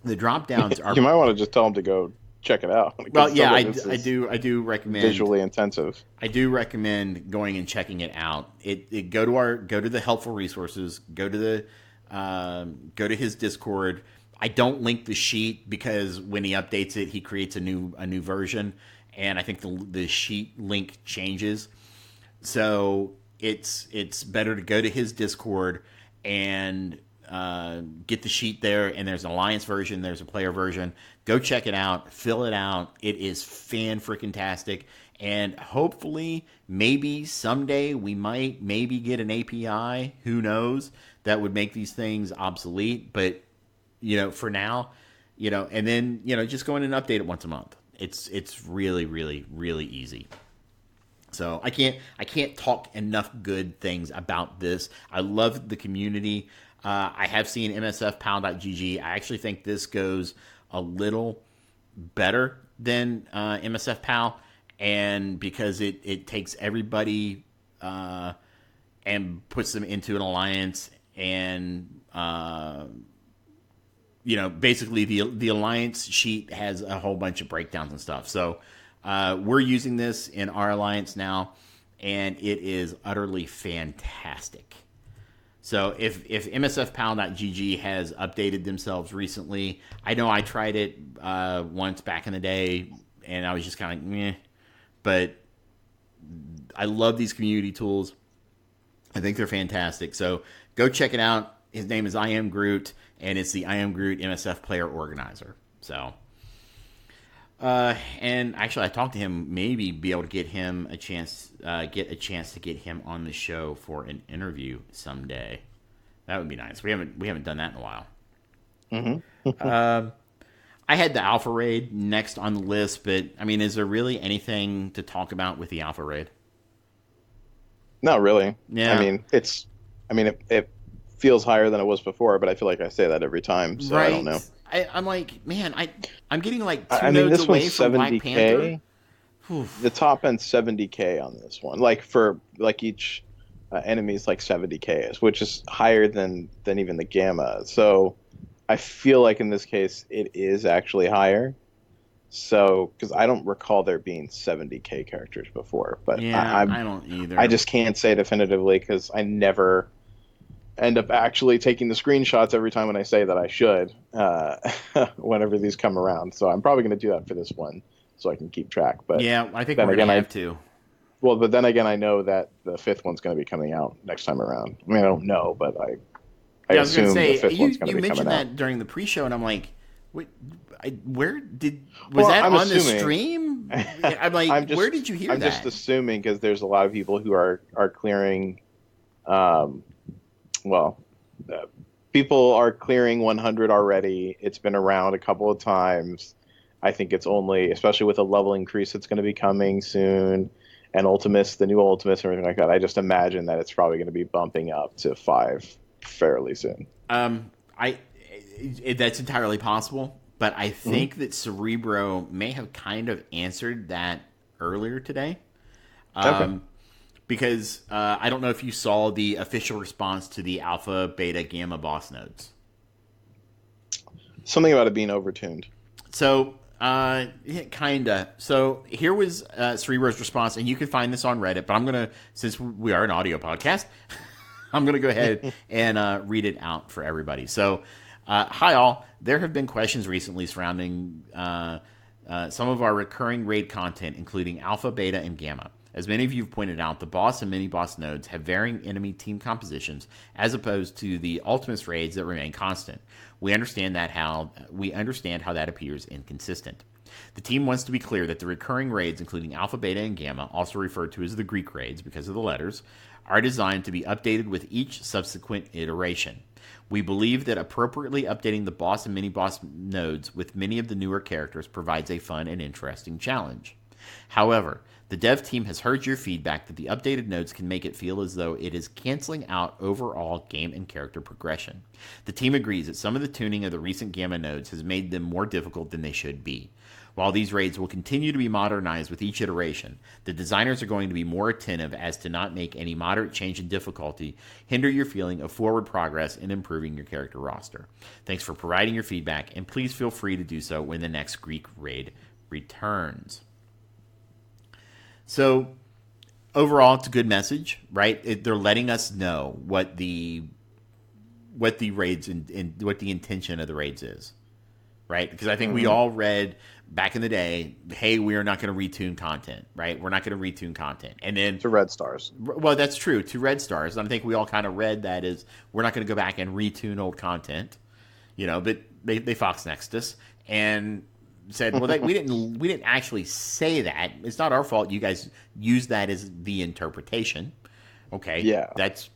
The drop downs are. You might want to just tell them to go check it out. Well, yeah, I do recommend visually intensive. I do recommend going and checking it out. Go to the helpful resources. Go to his Discord. I don't link the sheet because when he updates it, he creates a new version, and I think the sheet link changes. So it's better to go to his Discord and get the sheet there. And there's an alliance version, there's a player version. Go check it out, fill it out. It is fan-freaking-tastic. And hopefully, maybe someday we might maybe get an API. Who knows? That would make these things obsolete. But for now, and then just go in and update it once a month. It's really, really, really easy. So I can't talk enough good things about this. I love the community. I have seen MSFPal.gg. I actually think this goes a little better than MSFPal, and because it takes everybody and puts them into an alliance, and basically the alliance sheet has a whole bunch of breakdowns and stuff. So we're using this in our alliance now, and it is utterly fantastic. So if MSFPal.gg has updated themselves recently, I know I tried it once back in the day, and I was just kind of like, meh. But I love these community tools. I think they're fantastic. So go check it out. His name is I Am Groot, and it's the I Am Groot MSF Player Organizer. So, and actually, I talked to him. Maybe be able to get him a chance to get him on the show for an interview someday. That would be nice. We haven't done that in a while. Mm-hmm. I had the Alpha Raid next on the list, but I mean, is there really anything to talk about with the Alpha Raid? Not really. Yeah. It feels higher than it was before, but I feel like I say that every time, so right. I don't know. I'm like, man, I'm getting like two I mean, nodes this away one's from Black 70K. Panther. The top end's 70K on this one. Like for each enemy is like 70K, which is higher than even the Gamma. So I feel like in this case it is actually higher. So because I don't recall there being 70K characters before, but yeah, I don't either. I just can't say definitively because I never end up actually taking the screenshots every time when I say that I should whenever these come around. So I'm probably going to do that for this one so I can keep track. But yeah, I think we're going to have to. Well, but then again, I know that the fifth one's going to be coming out next time around. I mean, I don't know, but I assume the fifth one's going to be coming out. You mentioned that during the pre-show, and I'm like, wait, was that on the stream? I'm like, where did you hear that? I'm just assuming because there's a lot of people who are clearing, people are clearing 100 already. It's been around a couple of times. I think it's only, especially with a level increase that's going to be coming soon, and Ultimates, the new Ultimates and everything like that, I just imagine that it's probably going to be bumping up to 5 fairly soon. That's entirely possible, but I think that Cerebro may have kind of answered that earlier today. Okay. Because I don't know if you saw the official response to the Alpha, Beta, Gamma boss nodes. Something about it being overtuned. So, kinda. So here was Cerebro's response, and you can find this on Reddit, but I'm going to, since we are an audio podcast, I'm going to go ahead and read it out for everybody. So, hi all. There have been questions recently surrounding some of our recurring raid content, including Alpha, Beta, and Gamma. As many of you have pointed out, the boss and mini-boss nodes have varying enemy team compositions as opposed to the Ultimus raids that remain constant. We understand how that appears inconsistent. The team wants to be clear that the recurring raids, including Alpha, Beta, and Gamma, also referred to as the Greek raids because of the letters, are designed to be updated with each subsequent iteration. We believe that appropriately updating the boss and mini-boss nodes with many of the newer characters provides a fun and interesting challenge. However, the dev team has heard your feedback that the updated nodes can make it feel as though it is canceling out overall game and character progression. The team agrees that some of the tuning of the recent Gamma nodes has made them more difficult than they should be. While these raids will continue to be modernized with each iteration, the designers are going to be more attentive as to not make any moderate change in difficulty hinder your feeling of forward progress in improving your character roster. Thanks for providing your feedback, and please feel free to do so when the next Greek raid returns. So, overall, it's a good message, right? They're letting us know what the raids and what the intention of the raids is, right? Because I think we all read back in the day, hey, we are not going to retune content, right? We're not going to retune content. And then to Red Stars. Well, that's true, to Red Stars. And I think we all kind of read that as we're not going to go back and retune old content, but they Fox Nexted us and said, well, we didn't actually say that. It's not our fault. You guys use that as the interpretation. Okay. Yeah. That's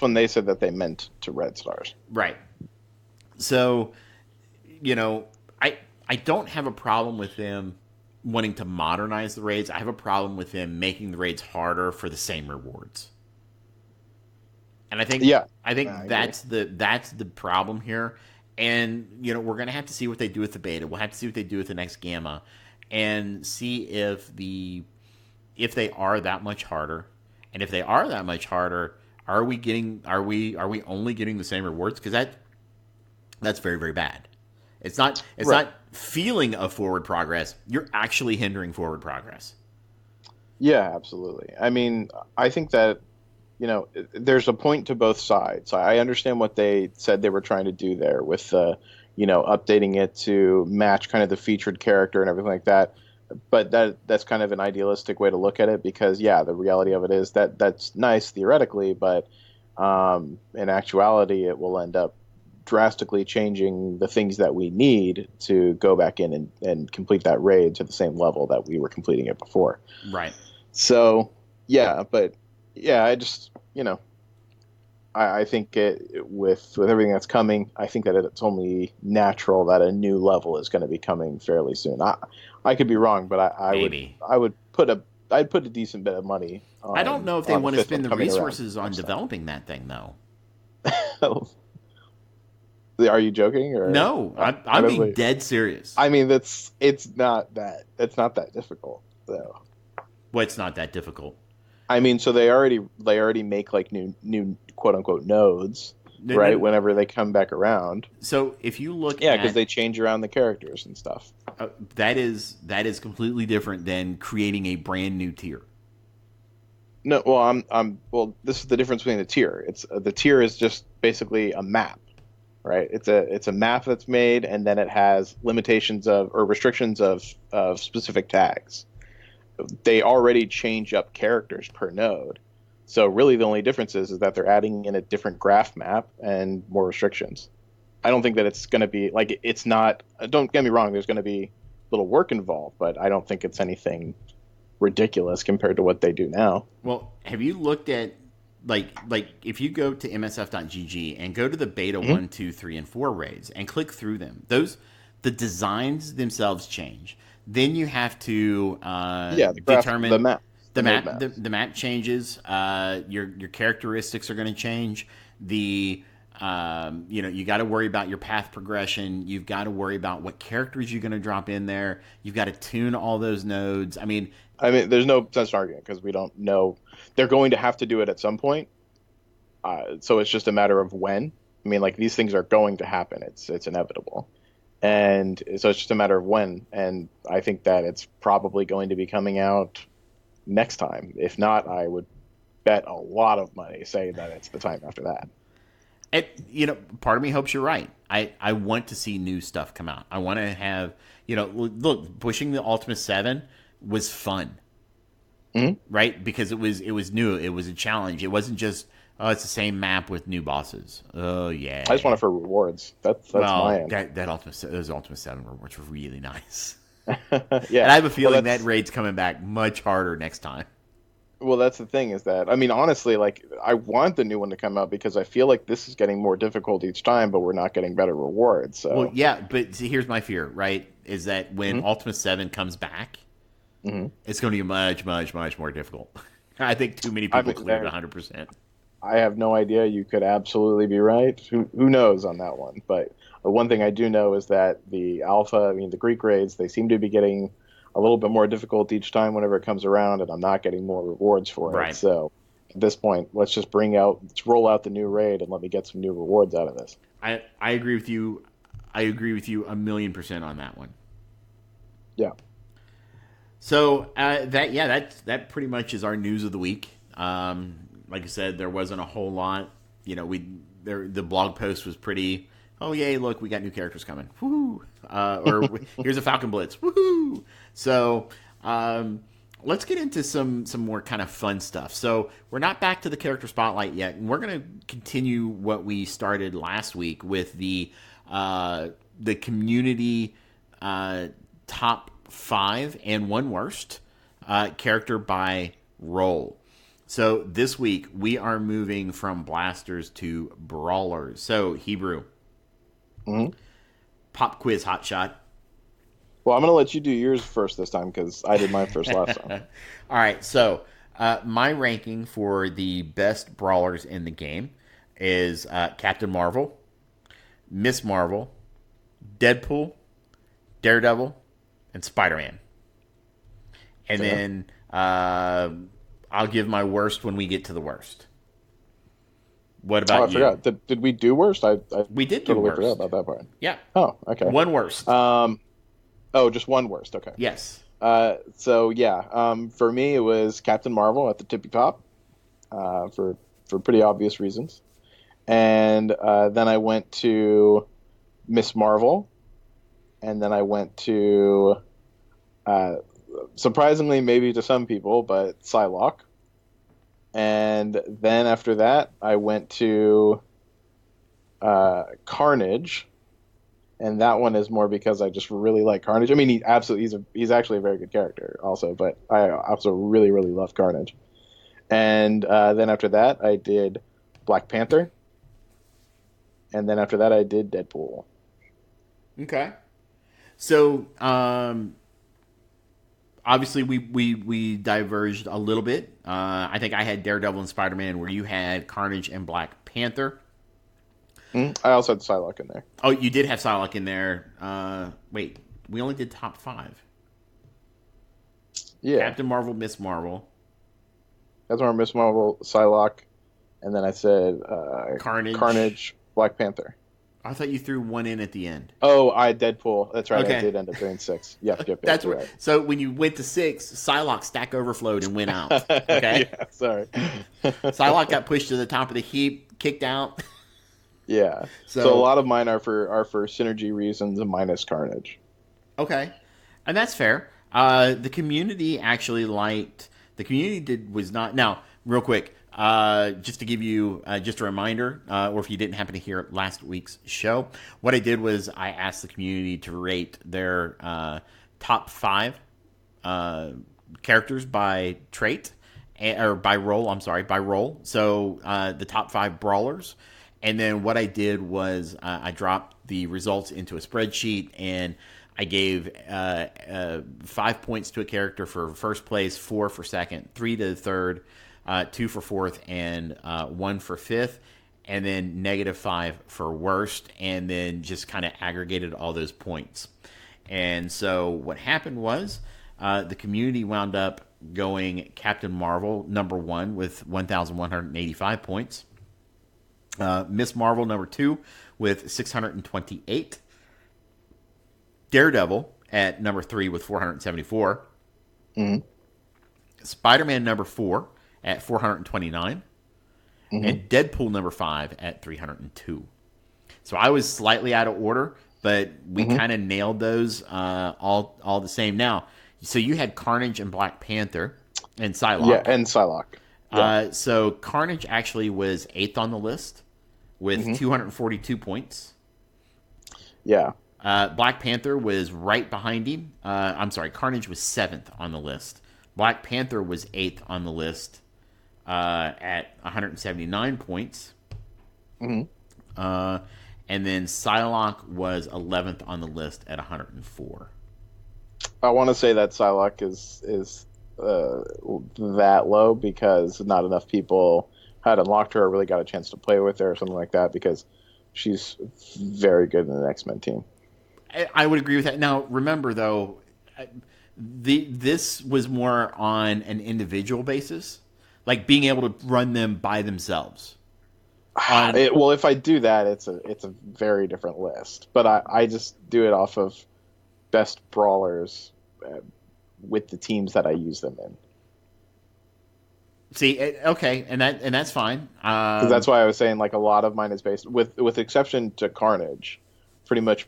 when they said that they meant to Red Stars. Right. So, I don't have a problem with them wanting to modernize the raids. I have a problem with them making the raids harder for the same rewards. And I think that's the problem here. And we're going to have to see what they do with the beta. We'll have to see what they do with the next Gamma, and see if they are that much harder. And if they are that much harder, are we only getting the same rewards? Because that's very, very bad. It's not feeling of forward progress. You're actually hindering forward progress. Yeah, absolutely. I mean, I think that there's a point to both sides. I understand what they said they were trying to do there with updating it to match kind of the featured character and everything like that. But that's kind of an idealistic way to look at it, because the reality of it is that's nice theoretically, but in actuality it will end up drastically changing the things that we need to go back in and complete that raid to the same level that we were completing it before. Right. So, I just, I think with everything that's coming, I think that it's only natural that a new level is going to be coming fairly soon. I could be wrong, but I'd put a decent bit of money on, I don't know if they want to spend the resources on next developing that thing, though. Are you joking? Or no, I'm being dead serious. I mean, it's not that difficult, though. Well, it's not that difficult. I mean, so they already make like new quote unquote nodes, right? Whenever they come back around. So if you look, because they change around the characters and stuff. That is completely different than creating a brand new tier. No, well, this is the difference between the tier. The tier is just basically a map. Right, it's a map that's made, and then it has limitations or restrictions of specific tags. They already change up characters per node, so really the only difference is that they're adding in a different graph map and more restrictions. I don't think that it's going to be like it's not. Don't get me wrong. There's going to be little work involved, but I don't think it's anything ridiculous compared to what they do now. Well, have you looked at? Like if you go to msf.gg and go to the beta 1, 2, 3, and 4 raids and click through them, the designs themselves change. Then you have to determine the map. The map changes. Your characteristics are going to change. You got to worry about your path progression. You've got to worry about what characters you're going to drop in there. You've got to tune all those nodes. I mean, there's no sense in arguing because we don't know. They're going to have to do it at some point. So it's just a matter of when. I mean, like, these things are going to happen. It's inevitable. And so it's just a matter of when. And I think that it's probably going to be coming out next time. If not, I would bet a lot of money saying that it's the time after that. Part of me hopes you're right. I want to see new stuff come out. I want to have, look, pushing the Ultimate 7 was fun. right? Because it was new. It was a challenge. It wasn't just, oh, it's the same map with new bosses. Oh yeah. I just want it for rewards. That's my end. Those Ultimate 7 rewards were really nice. Yeah, and I have a feeling that raid's coming back much harder next time. Well, that's the thing is that, I mean, honestly, like, I want the new one to come out because I feel like this is getting more difficult each time, but we're not getting better rewards. So, well, yeah, but see, here's my fear, right? Is that when Ultimate 7 comes back, it's going to be much, much, much more difficult. I think too many people cleared 100%. I have no idea. You could absolutely be right. Who knows on that one? But one thing I do know is that the alpha, I mean, the Greek raids, they seem to be getting a little bit more difficult each time whenever it comes around, and I'm not getting more rewards for it. Right. So at this point, let's roll out the new raid and let me get some new rewards out of this. I agree with you. I agree with you 1,000,000% on that one. Yeah. So that pretty much is our news of the week. Like I said, there wasn't a whole lot. You know, the blog post was pretty. Oh yay! Look, we got new characters coming. Woohoo! Or here's a Falcon Blitz. Woohoo! So let's get into some more kind of fun stuff. So we're not back to the character spotlight yet, and we're going to continue what we started last week with the community top 5 and 1 worst character by role. So this week we are moving from blasters to brawlers. So Hebrew. Pop quiz hot shot. Well, I'm going to let you do yours first this time because I did mine first last time. All right, so my ranking for the best brawlers in the game is Captain Marvel, Miss Marvel, Deadpool, Daredevil, and Spider-Man. And then I'll give my worst when we get to the worst. What about you? I forgot. Did we do worst? We did totally do worst. forgot about that part. Yeah. Oh, okay. One worst. Just one worst. Okay. Yes. For me, it was Captain Marvel at the tippy top, for pretty obvious reasons, and then I went to Miss Marvel, and then I went to, surprisingly maybe to some people, but Psylocke. And then after that, I went to Carnage, and that one is more because I just really like Carnage. I mean, he's actually a very good character also, but I also really, really love Carnage. And then after that, I did Black Panther, and then after that, I did Deadpool. Okay. So, obviously, we diverged a little bit. I think I had Daredevil and Spider-Man, where you had Carnage and Black Panther. I also had Psylocke in there. Oh, you did have Psylocke in there. Wait, we only did top 5. Yeah. Captain Marvel, Miss Marvel. That's where Miss Marvel, Psylocke, and then I said Carnage, Black Panther. I thought you threw one in at the end. Oh, I had Deadpool. That's right. Okay. I did end up doing 6. Yep. That's right. right. So when you went to 6, Psylocke stack overflowed and went out. Okay. Yeah, sorry. Psylocke got pushed to the top of the heap, kicked out. Yeah. So a lot of mine are for synergy reasons and minus Carnage. Okay, and that's fair. The community actually liked. The community was not. Now, real quick, just to give you just a reminder, or if you didn't happen to hear last week's show, what I did was I asked the community to rate their top 5 characters by trait, or by role. I'm sorry, by role. So the top 5 brawlers. And then what I did was I dropped the results into a spreadsheet, and I gave 5 points to a character for first place, 4 for second, 3 to third, 2 for fourth, and 1 for fifth, and then -5 for worst, and then just kind of aggregated all those points. And so what happened was the community wound up going Captain Marvel number 1 with 1,185 points. Miss Marvel number 2 with 628. Daredevil at number 3 with 474. Spider-Man number 4 at 429. And Deadpool number 5 at 302. So I was slightly out of order, but we kind of nailed those all the same. Now, so you had Carnage and Black Panther And Psylocke. Yeah, and Psylocke. Yeah. So Carnage actually was 8th on the list with 242 points. Yeah. Black Panther was right behind him. I'm sorry, Carnage was 7th on the list. Black Panther was 8th on the list at 179 points. Mm-hmm. And then Psylocke was 11th on the list at 104. I want to say that Psylocke is that low because not enough people had unlocked her or really got a chance to play with her or something like that, because she's very good in the X-Men team. I would agree with that. Now, remember, though, this was more on an individual basis, like being able to run them by themselves. Well, if I do that, it's a very different list. But I just do it off of best brawlers with the teams that I use them in. See, okay, and that's fine. 'Cause that's why I was saying, like, a lot of mine is based with exception to Carnage. Pretty much,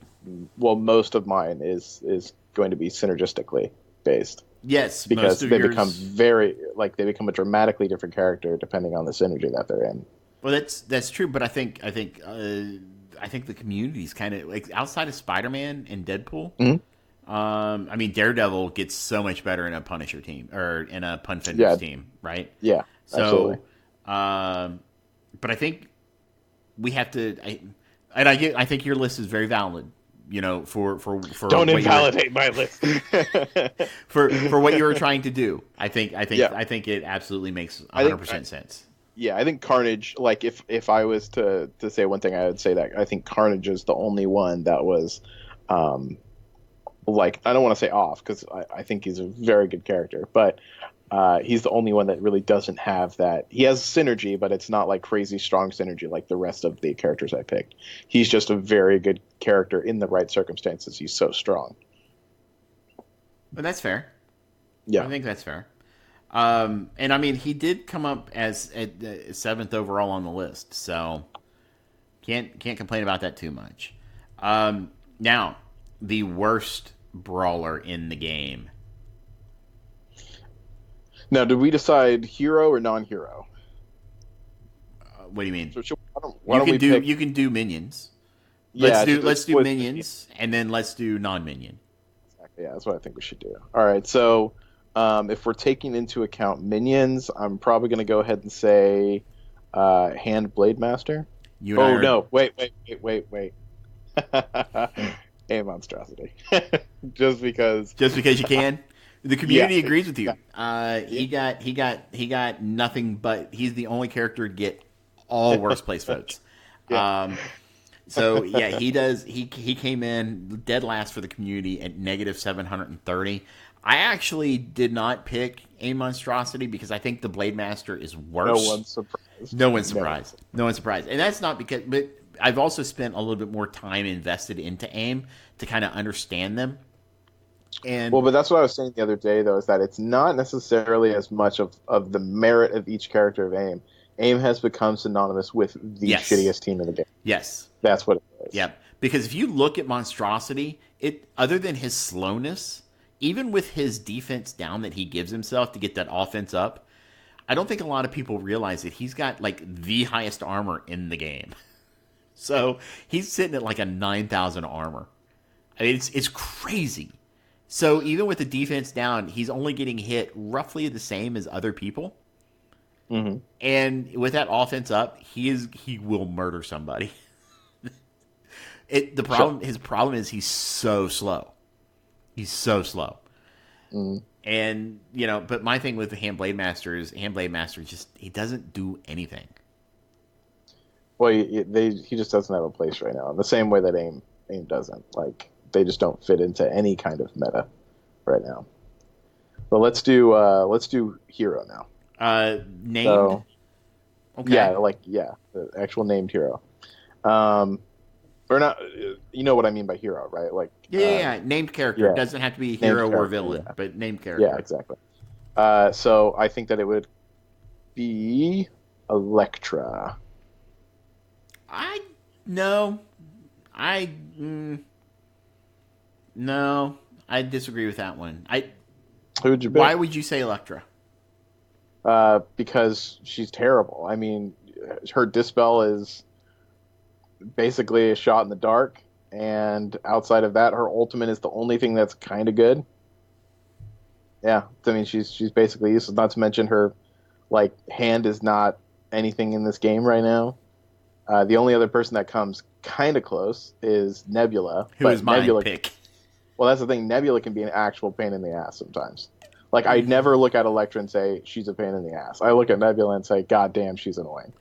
well, most of mine is going to be synergistically based. Yes, because they become they become a dramatically different character depending on the synergy that they're in. Well, that's true, but I think the community's kind of like outside of Spider-Man and Deadpool. Mm-hmm. I mean, Daredevil gets so much better in a Punisher team or in a Punfinders team, right? Yeah, so, absolutely. But I think we have to. I think your list is very valid. You know, for don't invalidate my list for what you were trying to do. I think it absolutely makes 100% sense. Yeah, I think Carnage. Like, if I was to say one thing, I would say that I think Carnage is the only one that was, like, I don't want to say off because I think he's a very good character, but he's the only one that really doesn't have that. He has synergy, but it's not like crazy strong synergy like the rest of the characters I picked. He's just a very good character in the right circumstances. He's so strong. But that's fair. Yeah, I think that's fair. And I mean, he did come up as at 7th overall on the list, so can't complain about that too much. Now, the worst brawler in the game. Now, did we decide hero or non-hero? What do you mean? So You can do minions. Yeah, Let's do minions, and then let's do non-minion. Exactly. Yeah, that's what I think we should do. All right, so if we're taking into account minions, I'm probably going to go ahead and say Hand Blade Master. No, wait. A monstrosity. Just because you can. The community agrees with you. He got nothing but he's the only character to get all worst place votes. So yeah, he does. He came in dead last for the community at negative 730. I actually did not pick a monstrosity because I think the Blade Master is worse. No one's surprised. And that's not because, but I've also spent a little bit more time invested into AIM to kind of understand them. And well, but that's what I was saying the other day, though, is that it's not necessarily as much of the merit of each character of AIM. AIM has become synonymous with the shittiest team in the game. Yes. That's what it is. Yep. Because if you look at Monstrosity, other than his slowness, even with his defense down that he gives himself to get that offense up, I don't think a lot of people realize that he's got like the highest armor in the game. So he's sitting at like a 9,000 armor. I mean, it's crazy. So even with the defense down, he's only getting hit roughly the same as other people. Mm-hmm. And with that offense up, he will murder somebody. His problem is he's so slow. He's so slow. Mm-hmm. And, you know, but my thing with the Handblade Master is he doesn't do anything. Well, he just doesn't have a place right now. In the same way that AIM doesn't. Like, they just don't fit into any kind of meta right now. But let's do hero now. Named? So, okay. The actual named hero. Or not, you know what I mean by hero, right? Like named character. It doesn't have to be hero or villain, but named character. Yeah, exactly. So I think that it would be Elektra. No, I disagree with that one. Who would you pick? Why would you say Elektra? because she's terrible. I mean, her dispel is basically a shot in the dark, and outside of that, her ultimate is the only thing that's kind of good. Yeah, I mean, she's basically useless. Not to mention her like hand is not anything in this game right now. The only other person that comes kind of close is Nebula. Who is my Nebula, pick? well, that's the thing. Nebula can be an actual pain in the ass sometimes. Like, I never look at Elektra and say, she's a pain in the ass. I look at Nebula and say, God damn, she's annoying.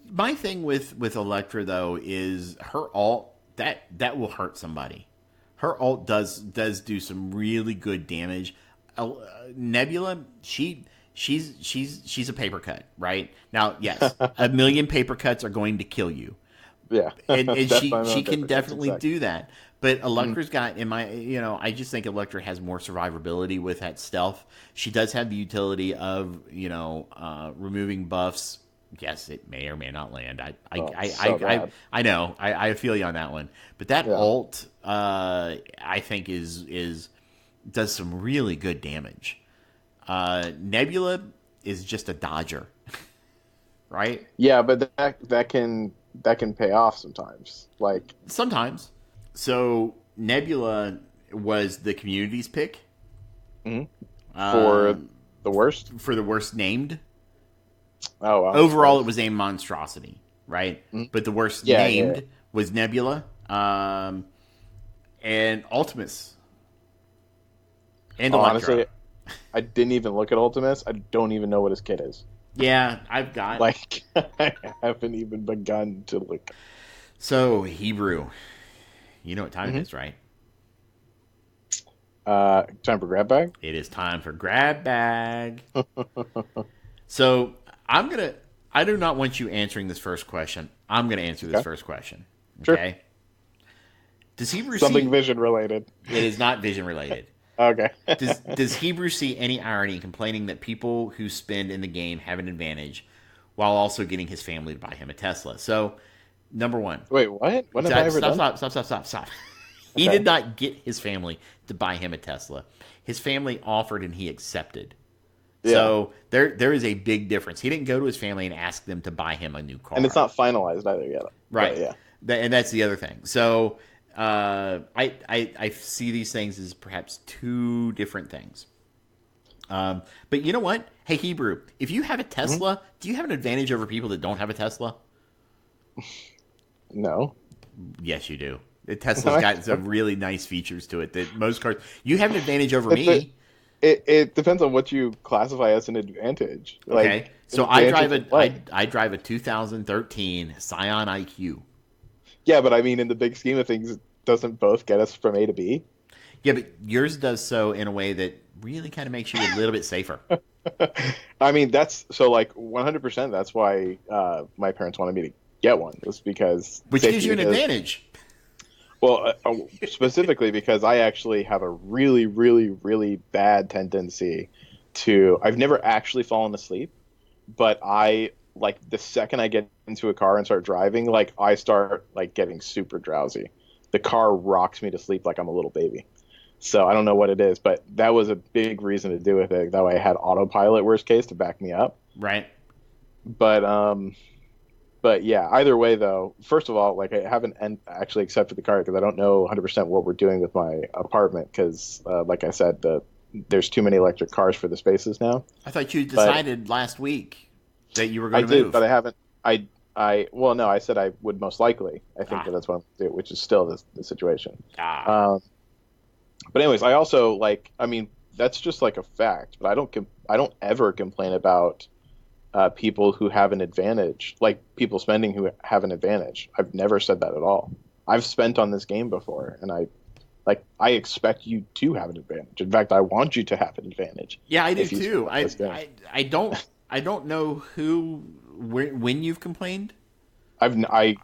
My thing with Elektra, though, is her ult, that will hurt somebody. Her ult does do some really good damage. Nebula, she's a paper cut, right? Now, yes, a million paper cuts are going to kill you. Yeah. And she can definitely do that. But Electra's got, I just think Elektra has more survivability with that stealth. She does have the utility of, removing buffs. Yes, it may or may not land. I know. I feel you on that one. But that ult, I think does some really good damage. Nebula is just a dodger, right? Yeah, but that can pay off sometimes. Like sometimes. So Nebula was the community's pick for the worst. For the worst named. Oh, wow. Overall, it was named Monstrosity, right? But the worst named was Nebula, and Ultimus, and Elektra. Honestly, I didn't even look at Ultimus. I don't even know what his kit is. Yeah, I've got I haven't even begun to look. So Hebrew, you know what time it is, right? Time for grab bag. It is time for grab bag. So I do not want you answering this first question. I'm gonna answer this first question. Okay. Sure. Does Hebrew something vision related? It is not vision related. Okay. Does Hebrew see any irony in complaining that people who spend in the game have an advantage while also getting his family to buy him a Tesla? So, number one. Wait, what? When have I ever done? Stop. He did not get his family to buy him a Tesla. His family offered and he accepted. Yeah. So there is a big difference. He didn't go to his family and ask them to buy him a new car. And it's not finalized either yet. Right. Yeah. And that's the other thing. So I see these things as perhaps two different things. But you know what? Hey, Hebrew, if you have a Tesla, do you have an advantage over people that don't have a Tesla? No. Yes, you do. The Tesla's got some really nice features to it that most cars... You have an advantage over me. It depends on what you classify as an advantage. Okay. So I drive a 2013 Scion IQ. Yeah, but I mean, in the big scheme of things, doesn't both get us from A to B? Yeah, but yours does so in a way that really kind of makes you a little bit safer. I mean, that's so like 100%. That's why my parents wanted me to get one. Was because which gives you an advantage. Well, specifically because I actually have a really, really, really bad tendency to. I've never actually fallen asleep, but like the second I get into a car and start driving, like I start like getting super drowsy. The car rocks me to sleep like I'm a little baby. So I don't know what it is, but that was a big reason to do with it. That way I had autopilot, worst case, to back me up. Right. But yeah, either way though, first of all, like I haven't actually accepted the car because I don't know 100% what we're doing with my apartment because, like I said, there's too many electric cars for the spaces now. I thought you decided last week that you were going to move. I did, but I haven't. Well, no, I said I would most likely. I think that's what I'm going to do, which is still the situation. But anyways, I also that's just like a fact, but I don't ever complain about people who have an advantage, like people spending who have an advantage. I've never said that at all. I've spent on this game before, and I expect you to have an advantage. In fact, I want you to have an advantage. Yeah, I do too. I don't know when you've complained. I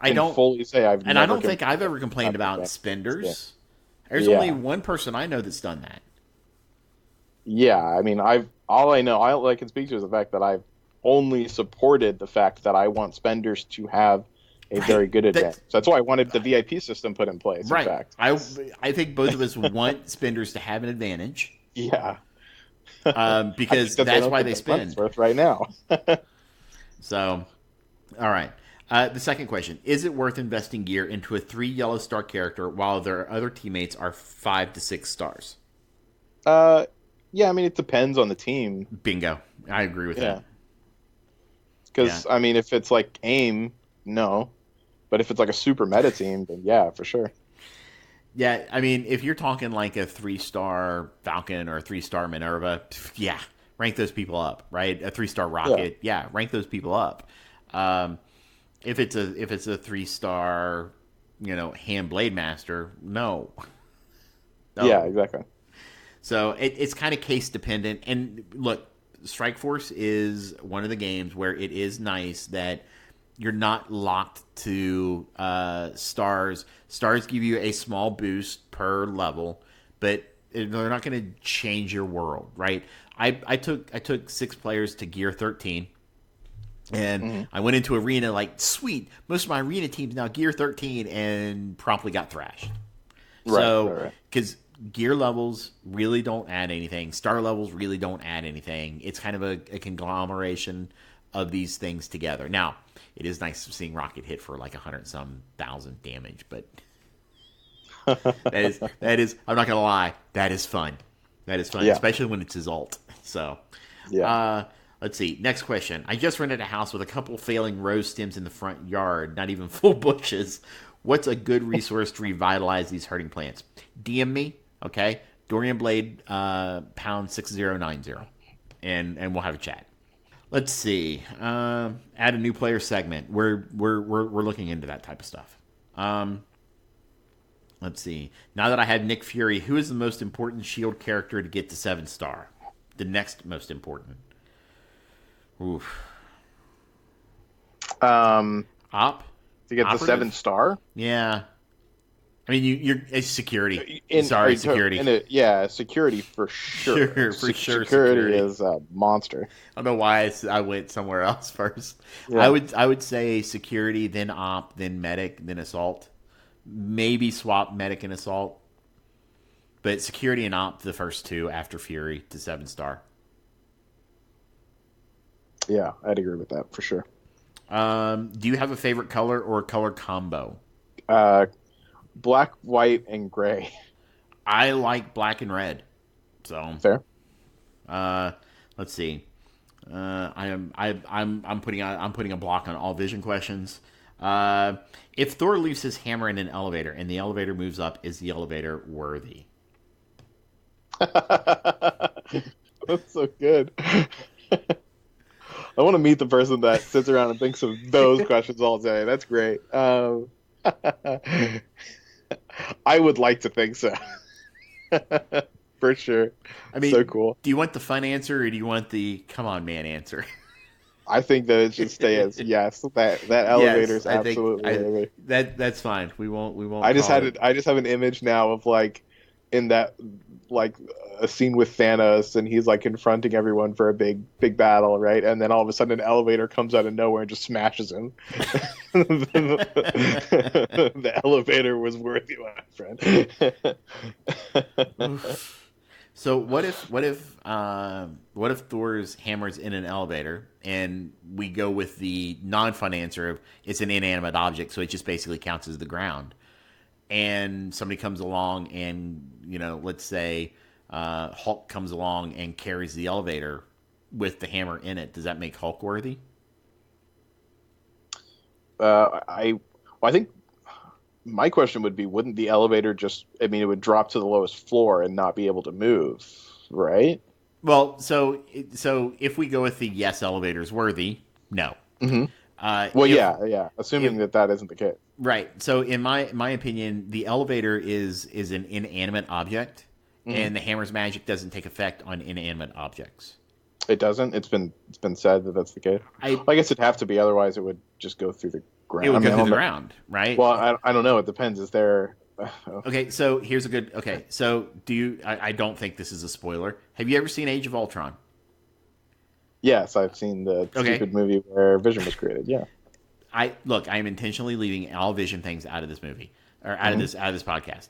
can fully say I've and I don't think I've ever complained about spenders. There's only one person I know that's done that. Yeah, I mean, all I can speak to is the fact that I've only supported the fact that I want spenders to have a very good advantage. That's why I wanted the VIP system put in place. Right. In fact, I think both of us want spenders to have an advantage. Yeah. because that's why they spend. Worth right now. So, all right. The second question: is it worth investing gear into a 3 yellow star character while their other teammates are 5 to 6 stars? Yeah, I mean, it depends on the team. Bingo. I agree with that. Because, I mean, if it's like AIM, no. But if it's like a super meta team, then yeah, for sure. Yeah, I mean, if you're talking like a 3-star Falcon or a 3-star Minerva, yeah, rank those people up, right? A 3-star Rocket, yeah, rank those people up. If it's a 3-star, Hand Blade Master, no. Yeah, exactly. So it's kind of case dependent. And look, Strike Force is one of the games where it is nice that you're not locked to stars. Stars give you a small boost per level, but they're not going to change your world, right? I took 6 players to Gear 13, and I went into arena like, sweet, most of my arena team's now Gear 13, and promptly got thrashed. Right. Because gear levels really don't add anything. Star levels really don't add anything. It's kind of a conglomeration of these things together. Now, it is nice seeing Rocket hit for like 100-some thousand damage, but that is. I'm not gonna lie, that is fun. That is fun, especially when it's his ult. So, let's see. Next question. I just rented a house with a couple failing rose stems in the front yard, not even full bushes. What's a good resource to revitalize these hurting plants? DM me, okay? Dorian Blade, pound 6090, and we'll have a chat. Let's see. Add a new player segment. We're looking into that type of stuff. Let's see. Now that I have Nick Fury, who is the most important Shield character to get to 7-star? The next most important. Oof. Op? To get the 7-star? Yeah. I mean, you're a security. Security. Security for sure. Security is a monster. I don't know why I went somewhere else first. Yeah. I would say security, then op, then medic, then assault. Maybe swap medic and assault. But security and op, the first 2 after Fury to 7-star. Yeah, I'd agree with that for sure. Do you have a favorite color or a color combo? Black, white, and gray. I like black and red. So fair. Let's see. I'm putting a block on all vision questions. If Thor leaves his hammer in an elevator and the elevator moves up, is the elevator worthy? That's so good. I want to meet the person that sits around and thinks of those questions all day. That's great. I would like to think so. For sure. I mean, so cool. Do you want the fun answer or do you want the come on man answer? I think that it should stay as yes. That elevator is absolutely that's fine. We won't. I just have an image now of like in that like a scene with Thanos and he's like confronting everyone for a big battle, right? And then all of a sudden an elevator comes out of nowhere and just smashes him. The elevator was worthy, my friend. So what if Thor's hammer's in an elevator and we go with the non-fun answer of it's an inanimate object, so it just basically counts as the ground. And somebody comes along and, let's say Hulk comes along and carries the elevator with the hammer in it. Does that make Hulk worthy? I think my question would be, wouldn't the elevator it would drop to the lowest floor and not be able to move, right? Well, so if we go with the yes, elevator's worthy, no. Mm-hmm. Assuming that isn't the case. Right. So in my opinion, the elevator is an inanimate object, and the hammer's magic doesn't take effect on inanimate objects. It doesn't? It's been said that that's the case. I guess it'd have to be, otherwise it would just go through the ground. It would go through the ground, right? Well, I don't know. It depends. Is there... Okay, so here's a good... Okay, so do you... I don't think this is a spoiler. Have you ever seen Age of Ultron? Yes, I've seen the stupid movie where Vision was created, yeah. I am intentionally leaving all Vision things out of this movie, or out of this podcast.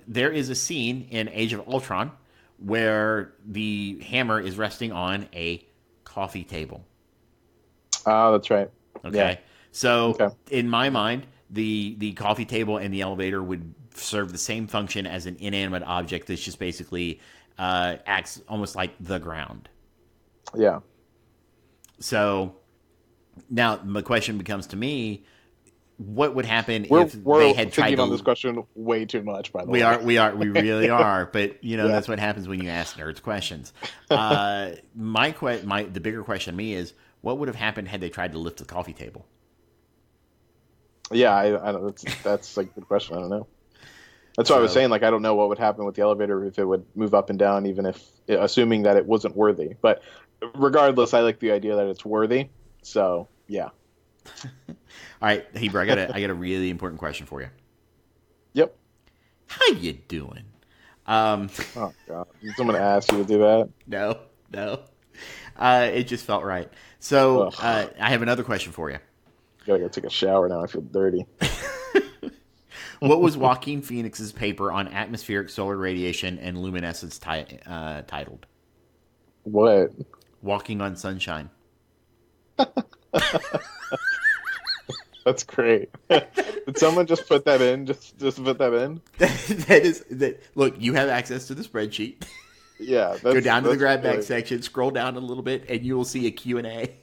There is a scene in Age of Ultron where the hammer is resting on a coffee table. Oh, that's right. Okay. Yeah. So Okay. in my mind, the coffee table and the elevator would serve the same function as an inanimate object that's just basically acts almost like the ground. Yeah. So now the question becomes to me, what would happen if We're they had tried thinking to... on this question way too much, by the We way. we really are. But Yeah. that's what happens when you ask nerds questions. The bigger question to me is, what would have happened had they tried to lift the coffee table? Yeah, I don't. That's like a good question. I don't know. That's what I was saying. Like, I don't know what would happen with the elevator, if it would move up and down, even if assuming that it wasn't worthy. But regardless, I like the idea that it's worthy. So yeah. All right, Heber, I got a really important question for you. Yep. How you doing? Oh God! Did someone ask you to do that? No. It just felt right. So I have another question for you. Gotta go take a shower now. I feel dirty. What was Joaquin Phoenix's paper on atmospheric solar radiation and luminescence titled? What? Walking on Sunshine. That's great. Did someone just put that in? Just put that in? Look, you have access to the spreadsheet. Yeah. Go down to the grab bag really, section, scroll down a little bit, and you will see a Q&A.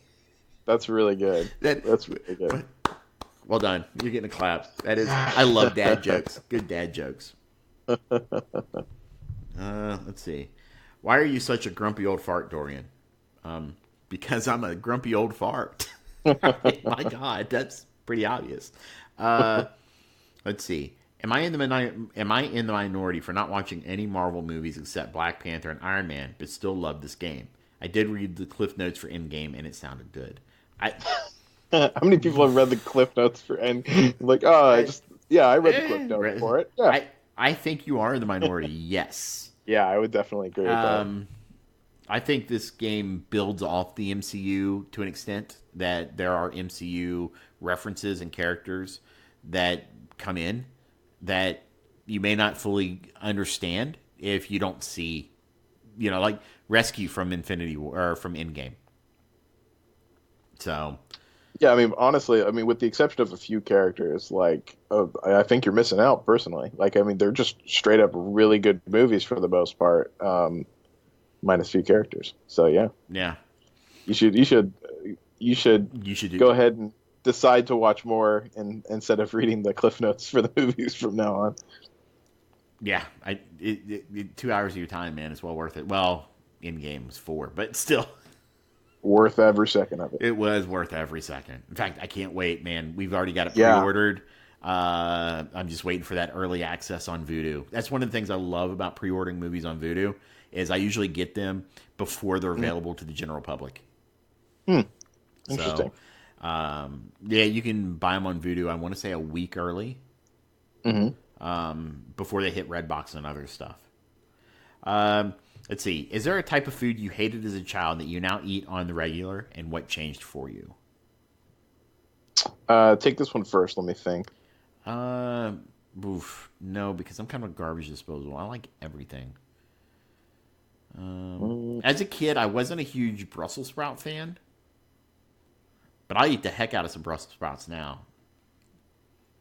That's really good. That's really good. Well done. You're getting a clap. I love dad jokes. Good dad jokes. Let's see. Why are you such a grumpy old fart, Dorian? Because I'm a grumpy old fart. My God, that's pretty obvious. Let's see. Am I in the minority for not watching any Marvel movies except Black Panther and Iron Man, but still love this game? I did read the Cliff Notes for Endgame, and it sounded good. How many people have read the Cliff Notes for Endgame? Like, I read the Cliff Notes for it. Yeah. I think you are in the minority. Yes. Yeah, I would definitely agree with that. I think this game builds off the MCU to an extent, that there are MCU references and characters that come in that you may not fully understand if you don't see, like Rescue from Infinity War or from Endgame. So, yeah, I mean, honestly, with the exception of a few characters, like, I think you're missing out personally. Like, I mean, they're just straight up really good movies for the most part, minus a few characters. So yeah, you should go ahead and decide to watch more instead of reading the Cliff Notes for the movies from now on. Yeah, 2 hours of your time, man, is well worth it. Well, Endgame was 4, but still. Worth every second of it. It was worth every second. In fact, I can't wait, man. We've already got it pre-ordered. I'm just waiting for that early access on Vudu. That's one of the things I love about pre-ordering movies on Vudu, is I usually get them before they're available to the general public. Interesting. So, you can buy them on Vudu, I want to say a week early. Before they hit Redbox and other stuff. Let's see. Is there a type of food you hated as a child that you now eat on the regular, and what changed for you? Take this one first. Let me think. No, because I'm kind of a garbage disposal. I like everything. As a kid, I wasn't a huge Brussels sprout fan, but I eat the heck out of some Brussels sprouts now.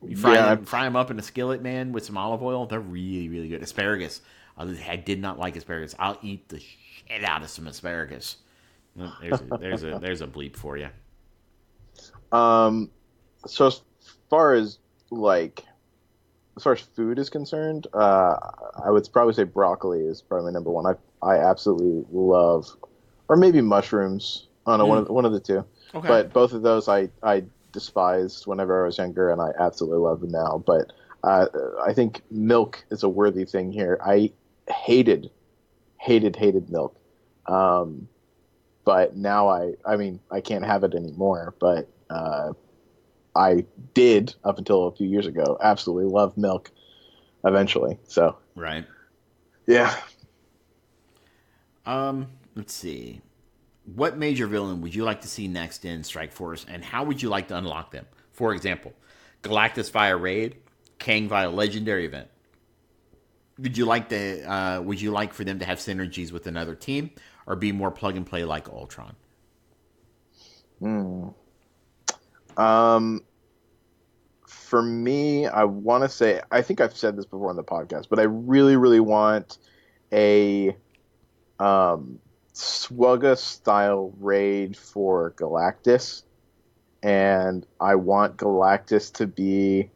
You fry them up in a skillet, man, with some olive oil. They're really, really good. Asparagus. I did not like asparagus. I'll eat the shit out of some asparagus. There's a bleep for you. So as far as food is concerned, I would probably say broccoli is probably my number one. I absolutely love, or maybe mushrooms. I don't know, one of the two. Okay. But both of those I despised whenever I was younger, and I absolutely love them now. But I think milk is a worthy thing here. I hated milk. But now I can't have it anymore. But I did, up until a few years ago, absolutely love milk eventually. So right. Yeah. Let's see. What major villain would you like to see next in Strike Force, and how would you like to unlock them? For example, Galactus via raid, Kang via legendary event. Would you like for them to have synergies with another team, or be more plug and play like Ultron? For me, I want to say, I think I've said this before on the podcast, but I really, really want a Swugga style raid for Galactus, and I want Galactus to be.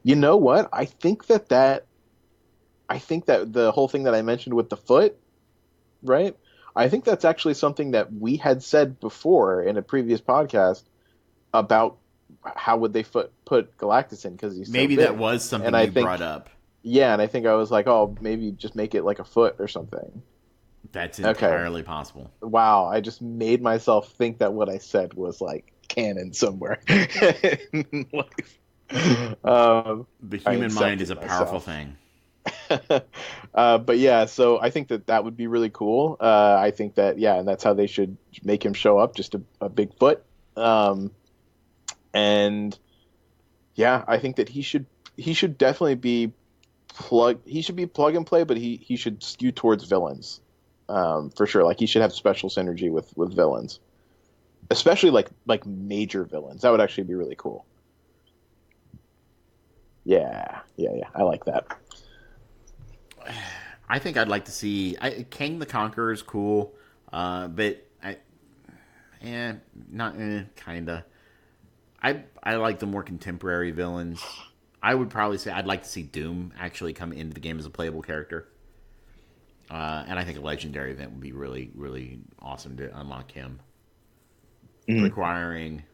You know what? I think that the whole thing that I mentioned with the foot, right? I think that's actually something that we had said before in a previous podcast about how would they put Galactus in, because he's maybe so big. That was something and I you think, brought up. Yeah, and I think I was like, oh, maybe just make it like a foot or something. That's entirely possible. Wow, I just made myself think that what I said was like canon somewhere in life. The human mind is a powerful thing. But yeah, so I think that would be really cool. I think that, yeah, and that's how they should make him show up, just a big foot. And yeah, I think that he should definitely be plug and play, but he should skew towards villains. For sure. Like, he should have special synergy with villains. Especially like major villains. That would actually be really cool. Yeah. I like that. I think I'd like to see Kang the Conqueror is cool, but kinda. I like the more contemporary villains. I would probably say I'd like to see Doom actually come into the game as a playable character, and I think a legendary event would be really, really awesome to unlock him, requiring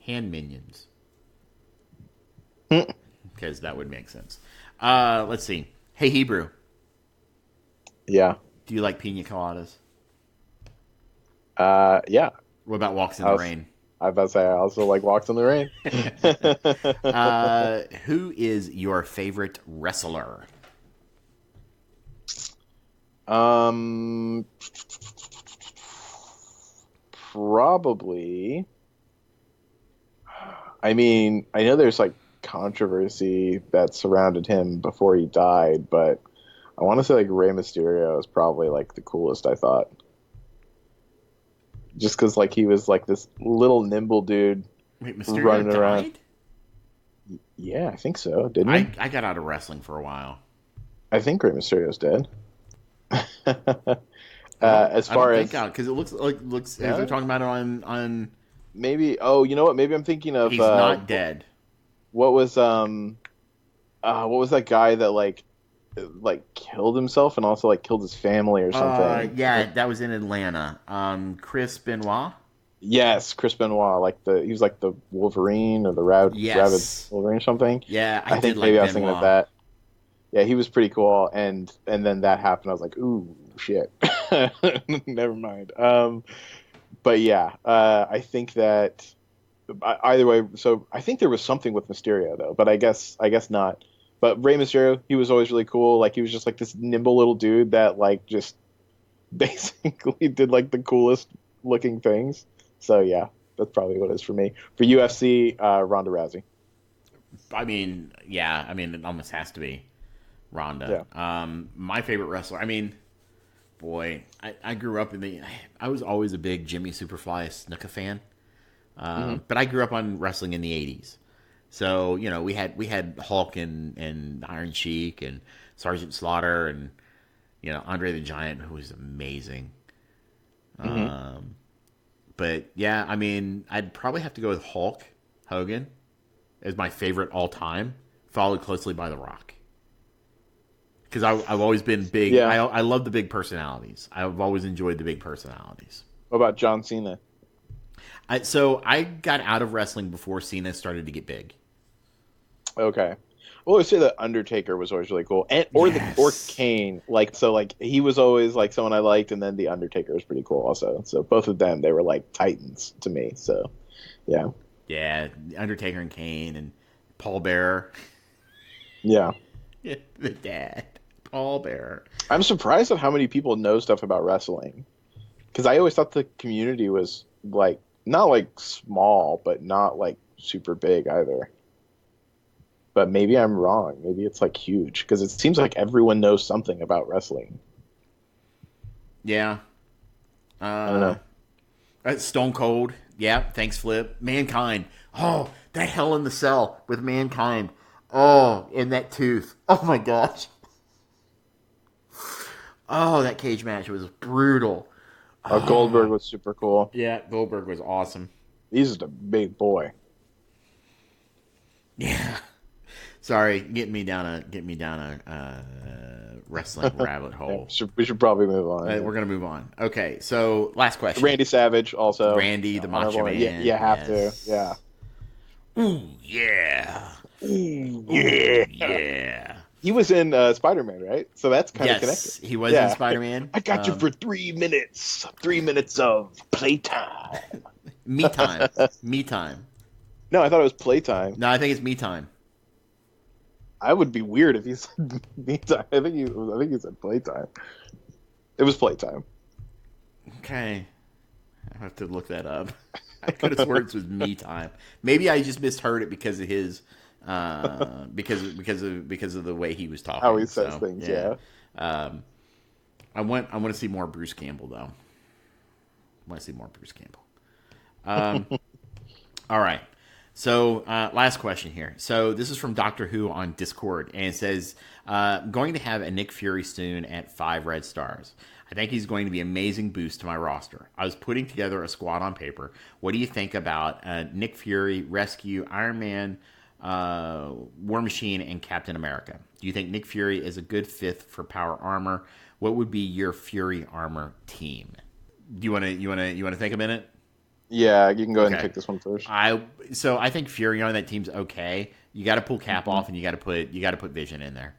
hand minions, because that would make sense. Let's see. Hey, Hebrew. Yeah. Do you like pina coladas? Yeah. What about Walks in the Rain? I was about to say, I also like Walks in the Rain. Who is your favorite wrestler? Probably. I mean, I know there's like controversy that surrounded him before he died, but I want to say like Rey Mysterio is probably like the coolest, I thought. Just because like he was like this little nimble dude. Wait, Mysterio running died? around. Yeah, I think so. Didn't he? I got out of wrestling for a while. I think Rey Mysterio's dead. As far as because it looks as they're talking about it on maybe. Oh, you know what? Maybe I'm thinking of. He's not dead. What was that guy that like killed himself and also like killed his family or something? Yeah, that was in Atlanta. Chris Benoit. Yes, Chris Benoit. He was like the Wolverine or the rabid Wolverine or something. Yeah, I think maybe I was thinking of that. Yeah, he was pretty cool, and then that happened. I was like, ooh, shit. Never mind. But yeah, I think that either way. So I think there was something with Mysterio though, but I guess not. But Rey Mysterio, he was always really cool. Like, he was just like this nimble little dude that like just basically did like the coolest looking things. So yeah, that's probably what it is for me. For UFC, Ronda Rousey. I mean, it almost has to be Ronda. Yeah. My favorite wrestler. I mean, boy, I grew up I was always a big Jimmy Superfly Snuka fan. But I grew up on wrestling in the 80s. So, you know, we had Hulk and Iron Sheik and Sergeant Slaughter and, you know, Andre the Giant, who was amazing. But yeah, I mean, I'd probably have to go with Hulk Hogan as my favorite all time, followed closely by The Rock. Because I've always been big. Yeah. I love the big personalities. I've always enjoyed the big personalities. What about John Cena? So I got out of wrestling before Cena started to get big. Okay. Well, I would say the Undertaker was always really cool, or Kane. Like, so, like, he was always like someone I liked, and then the Undertaker was pretty cool also. So both of them, they were like titans to me. So, yeah. Yeah, Undertaker and Kane and Paul Bearer. Yeah. The dad, Paul Bearer. I'm surprised at how many people know stuff about wrestling, because I always thought the community was like not like small, but not like super big either. but maybe I'm wrong. Maybe it's like huge because it seems like everyone knows something about wrestling. Yeah. I don't know. Stone Cold. Yeah, thanks, Flip. Mankind. Oh, that Hell in the Cell with Mankind. Oh, and that tooth. Oh, my gosh. Oh, that cage match was brutal. Goldberg was super cool. Yeah, Goldberg was awesome. He's just a big boy. Yeah. Sorry, getting me down a wrestling rabbit hole. We should probably move on. We're gonna move on. Okay, so last question. Randy Savage also. Randy the Macho Man. Yeah, you have to. Yeah. Ooh, yeah. Ooh, Yeah. He was in Spider-Man, right? So that's kind of connected. Yes, he was in Spider-Man. I got you for 3 minutes. 3 minutes of playtime. Me time. Me time. No, I thought it was playtime. No, I think it's me time. I would be weird if he said me time. I think he said playtime. It was playtime. Okay. I have to look that up. I could have sworn it was me time. Maybe I just misheard it because of his because of the way he was talking. How he says things, yeah. I want to see more Bruce Campbell though. I want to see more Bruce Campbell. All right. So, last question here. So, this is from Doctor Who on Discord, and it says, going to have a Nick Fury soon at 5 red stars. I think he's going to be an amazing boost to my roster. I was putting together a squad on paper. What do you think about Nick Fury, Rescue, Iron Man, War Machine, and Captain America? Do you think Nick Fury is a good fifth for Power Armor? What would be your Fury Armor team? Do you want to think a minute? Yeah, you can go ahead and pick this one first. So I think Fury on that team's okay. You got to pull Cap off, and you got to put Vision in there.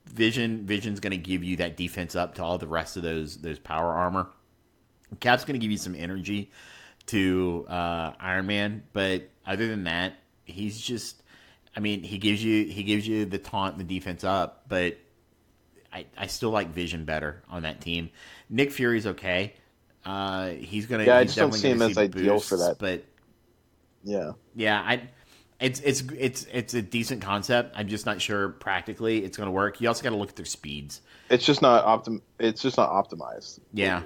Vision's going to give you that defense up to all the rest of those Power Armor. Cap's going to give you some energy to Iron Man, but other than that, he's just. I mean, he gives you the taunt, and the defense up, but I still like Vision better on that team. Nick Fury's okay. He's gonna. Yeah, I he's just don't see him as ideal boosts, for that. But yeah. It's a decent concept. I'm just not sure practically it's gonna work. You also got to look at their speeds. It's just not optimized. Yeah,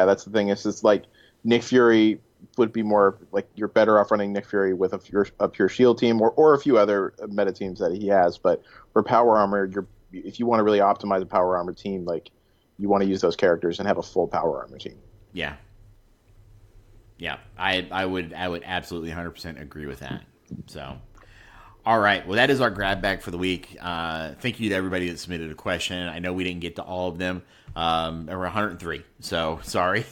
that's the thing. It's just like Nick Fury would be more like you're better off running Nick Fury with a pure shield team or a few other meta teams that he has. But for Power Armor, if you want to really optimize a Power Armor team, like you want to use those characters and have a full Power Armor team. Yeah. I would absolutely 100% agree with that. So, all right. Well, that is our grab bag for the week. Thank you to everybody that submitted a question. I know we didn't get to all of them. There were 103, so sorry.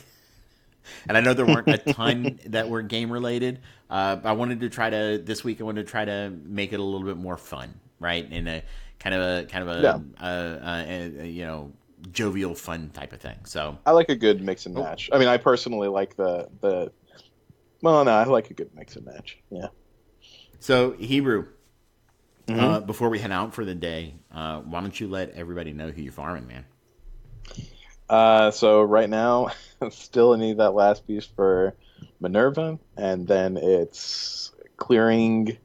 And I know there weren't a ton that were game related. I wanted to try to this week. I wanted to try to make it a little bit more fun, right? In a kind of a jovial, fun type of thing. So I like a good mix and match. I mean, I personally like I like a good mix and match. Yeah. So Hebrew, before we head out for the day, why don't you let everybody know who you're farming, man? So right now, still need that last piece for Minerva, and then it's clearing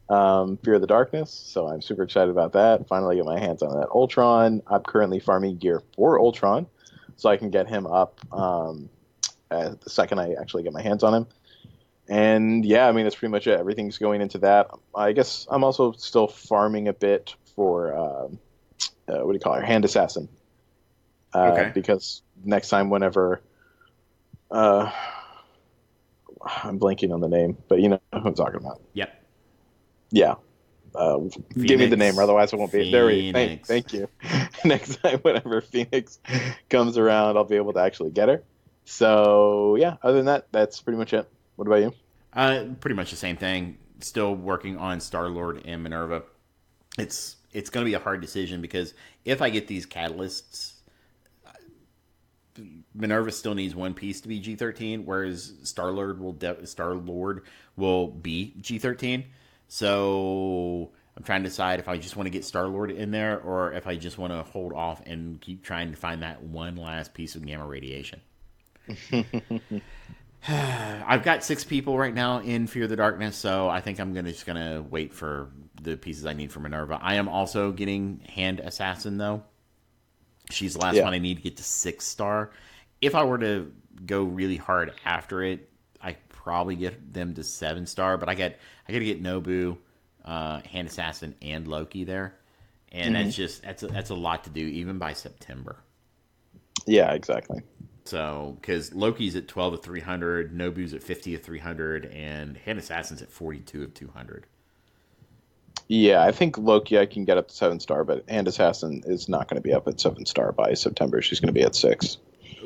Fear of the Darkness. So I'm super excited about that. Finally get my hands on that Ultron. I'm currently farming gear for Ultron, so I can get him up the second I actually get my hands on him. And yeah, I mean, that's pretty much it. Everything's going into that. I guess I'm also still farming a bit for what do you call it? Hand Assassin. Because next time, whenever I'm blanking on the name, but you know who I'm talking about. Yep. Yeah. Give me the name, otherwise I won't be there. Thank you. Next time, whenever Phoenix comes around, I'll be able to actually get her. So yeah, other than that, that's pretty much it. What about you? Pretty much the same thing. Still working on Star-Lord and Minerva. It's going to be a hard decision because if I get these catalysts, Minerva still needs one piece to be G13, whereas Star-Lord will be G13. So I'm trying to decide if I just want to get Star-Lord in there or if I just want to hold off and keep trying to find that one last piece of gamma radiation. I've got 6 people right now in Fear the Darkness, so I think I'm just gonna wait for the pieces I need for Minerva. I am also getting Hand Assassin though. She's the last one I need to get to 6-star. If I were to go really hard after it, I probably get them to 7-star. But I gotta get Nobu, Hand Assassin, and Loki there, and that's a lot to do even by September. Yeah, exactly. So, because Loki's at 12 of 300, Nobu's at 50 of 300, and Hand Assassin's at 42 of 200. Yeah, I think Loki I can get up to 7-star, but Hand Assassin is not going to be up at 7-star by September. She's going to be at 6.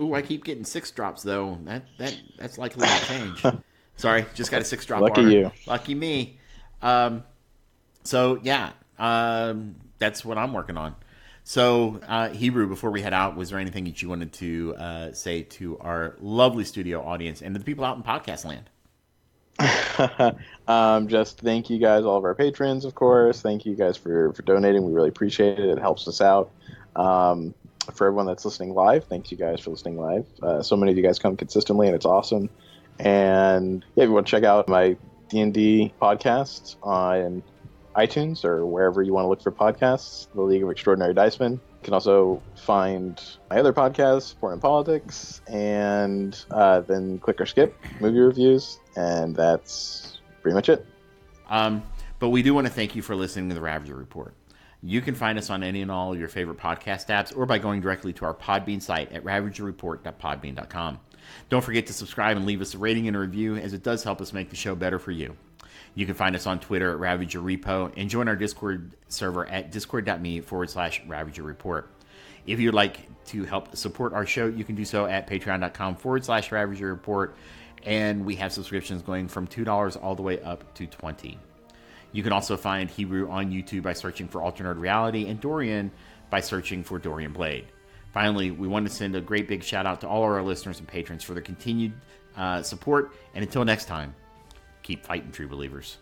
Ooh, I keep getting 6 drops though. That's likely to change. Sorry, just got a 6 drop. Lucky you. Lucky me. So yeah, that's what I'm working on. So, Hebrew, before we head out, was there anything that you wanted to say to our lovely studio audience and to the people out in podcast land? Just thank you guys, all of our patrons, of course. Thank you guys for donating. We really appreciate it. It helps us out. For everyone that's listening live, thanks you guys for listening live. So many of you guys come consistently, and it's awesome. And yeah, if you want to check out my D&D podcast on iTunes or wherever you want to look for podcasts, The League of Extraordinary Dicemen. You can also find my other podcasts, Sport and Politics, and then Click or Skip, movie reviews, and that's pretty much it. But we do want to thank you for listening to the Ravager Report. You can find us on any and all of your favorite podcast apps or by going directly to our Podbean site at ravagerreport.podbean.com. Don't forget to subscribe and leave us a rating and a review, as it does help us make the show better for you. You can find us on Twitter at Ravager Repo and join our Discord server at discord.me/Ravager Report. If you'd like to help support our show, you can do so at patreon.com/Ravager Report. And we have subscriptions going from $2 all the way up to $20. You can also find Hebrew on YouTube by searching for Alternate Reality and Dorian by searching for Dorian Blade. Finally, we want to send a great big shout out to all of our listeners and patrons for their continued support. And until next time, keep fighting, true believers.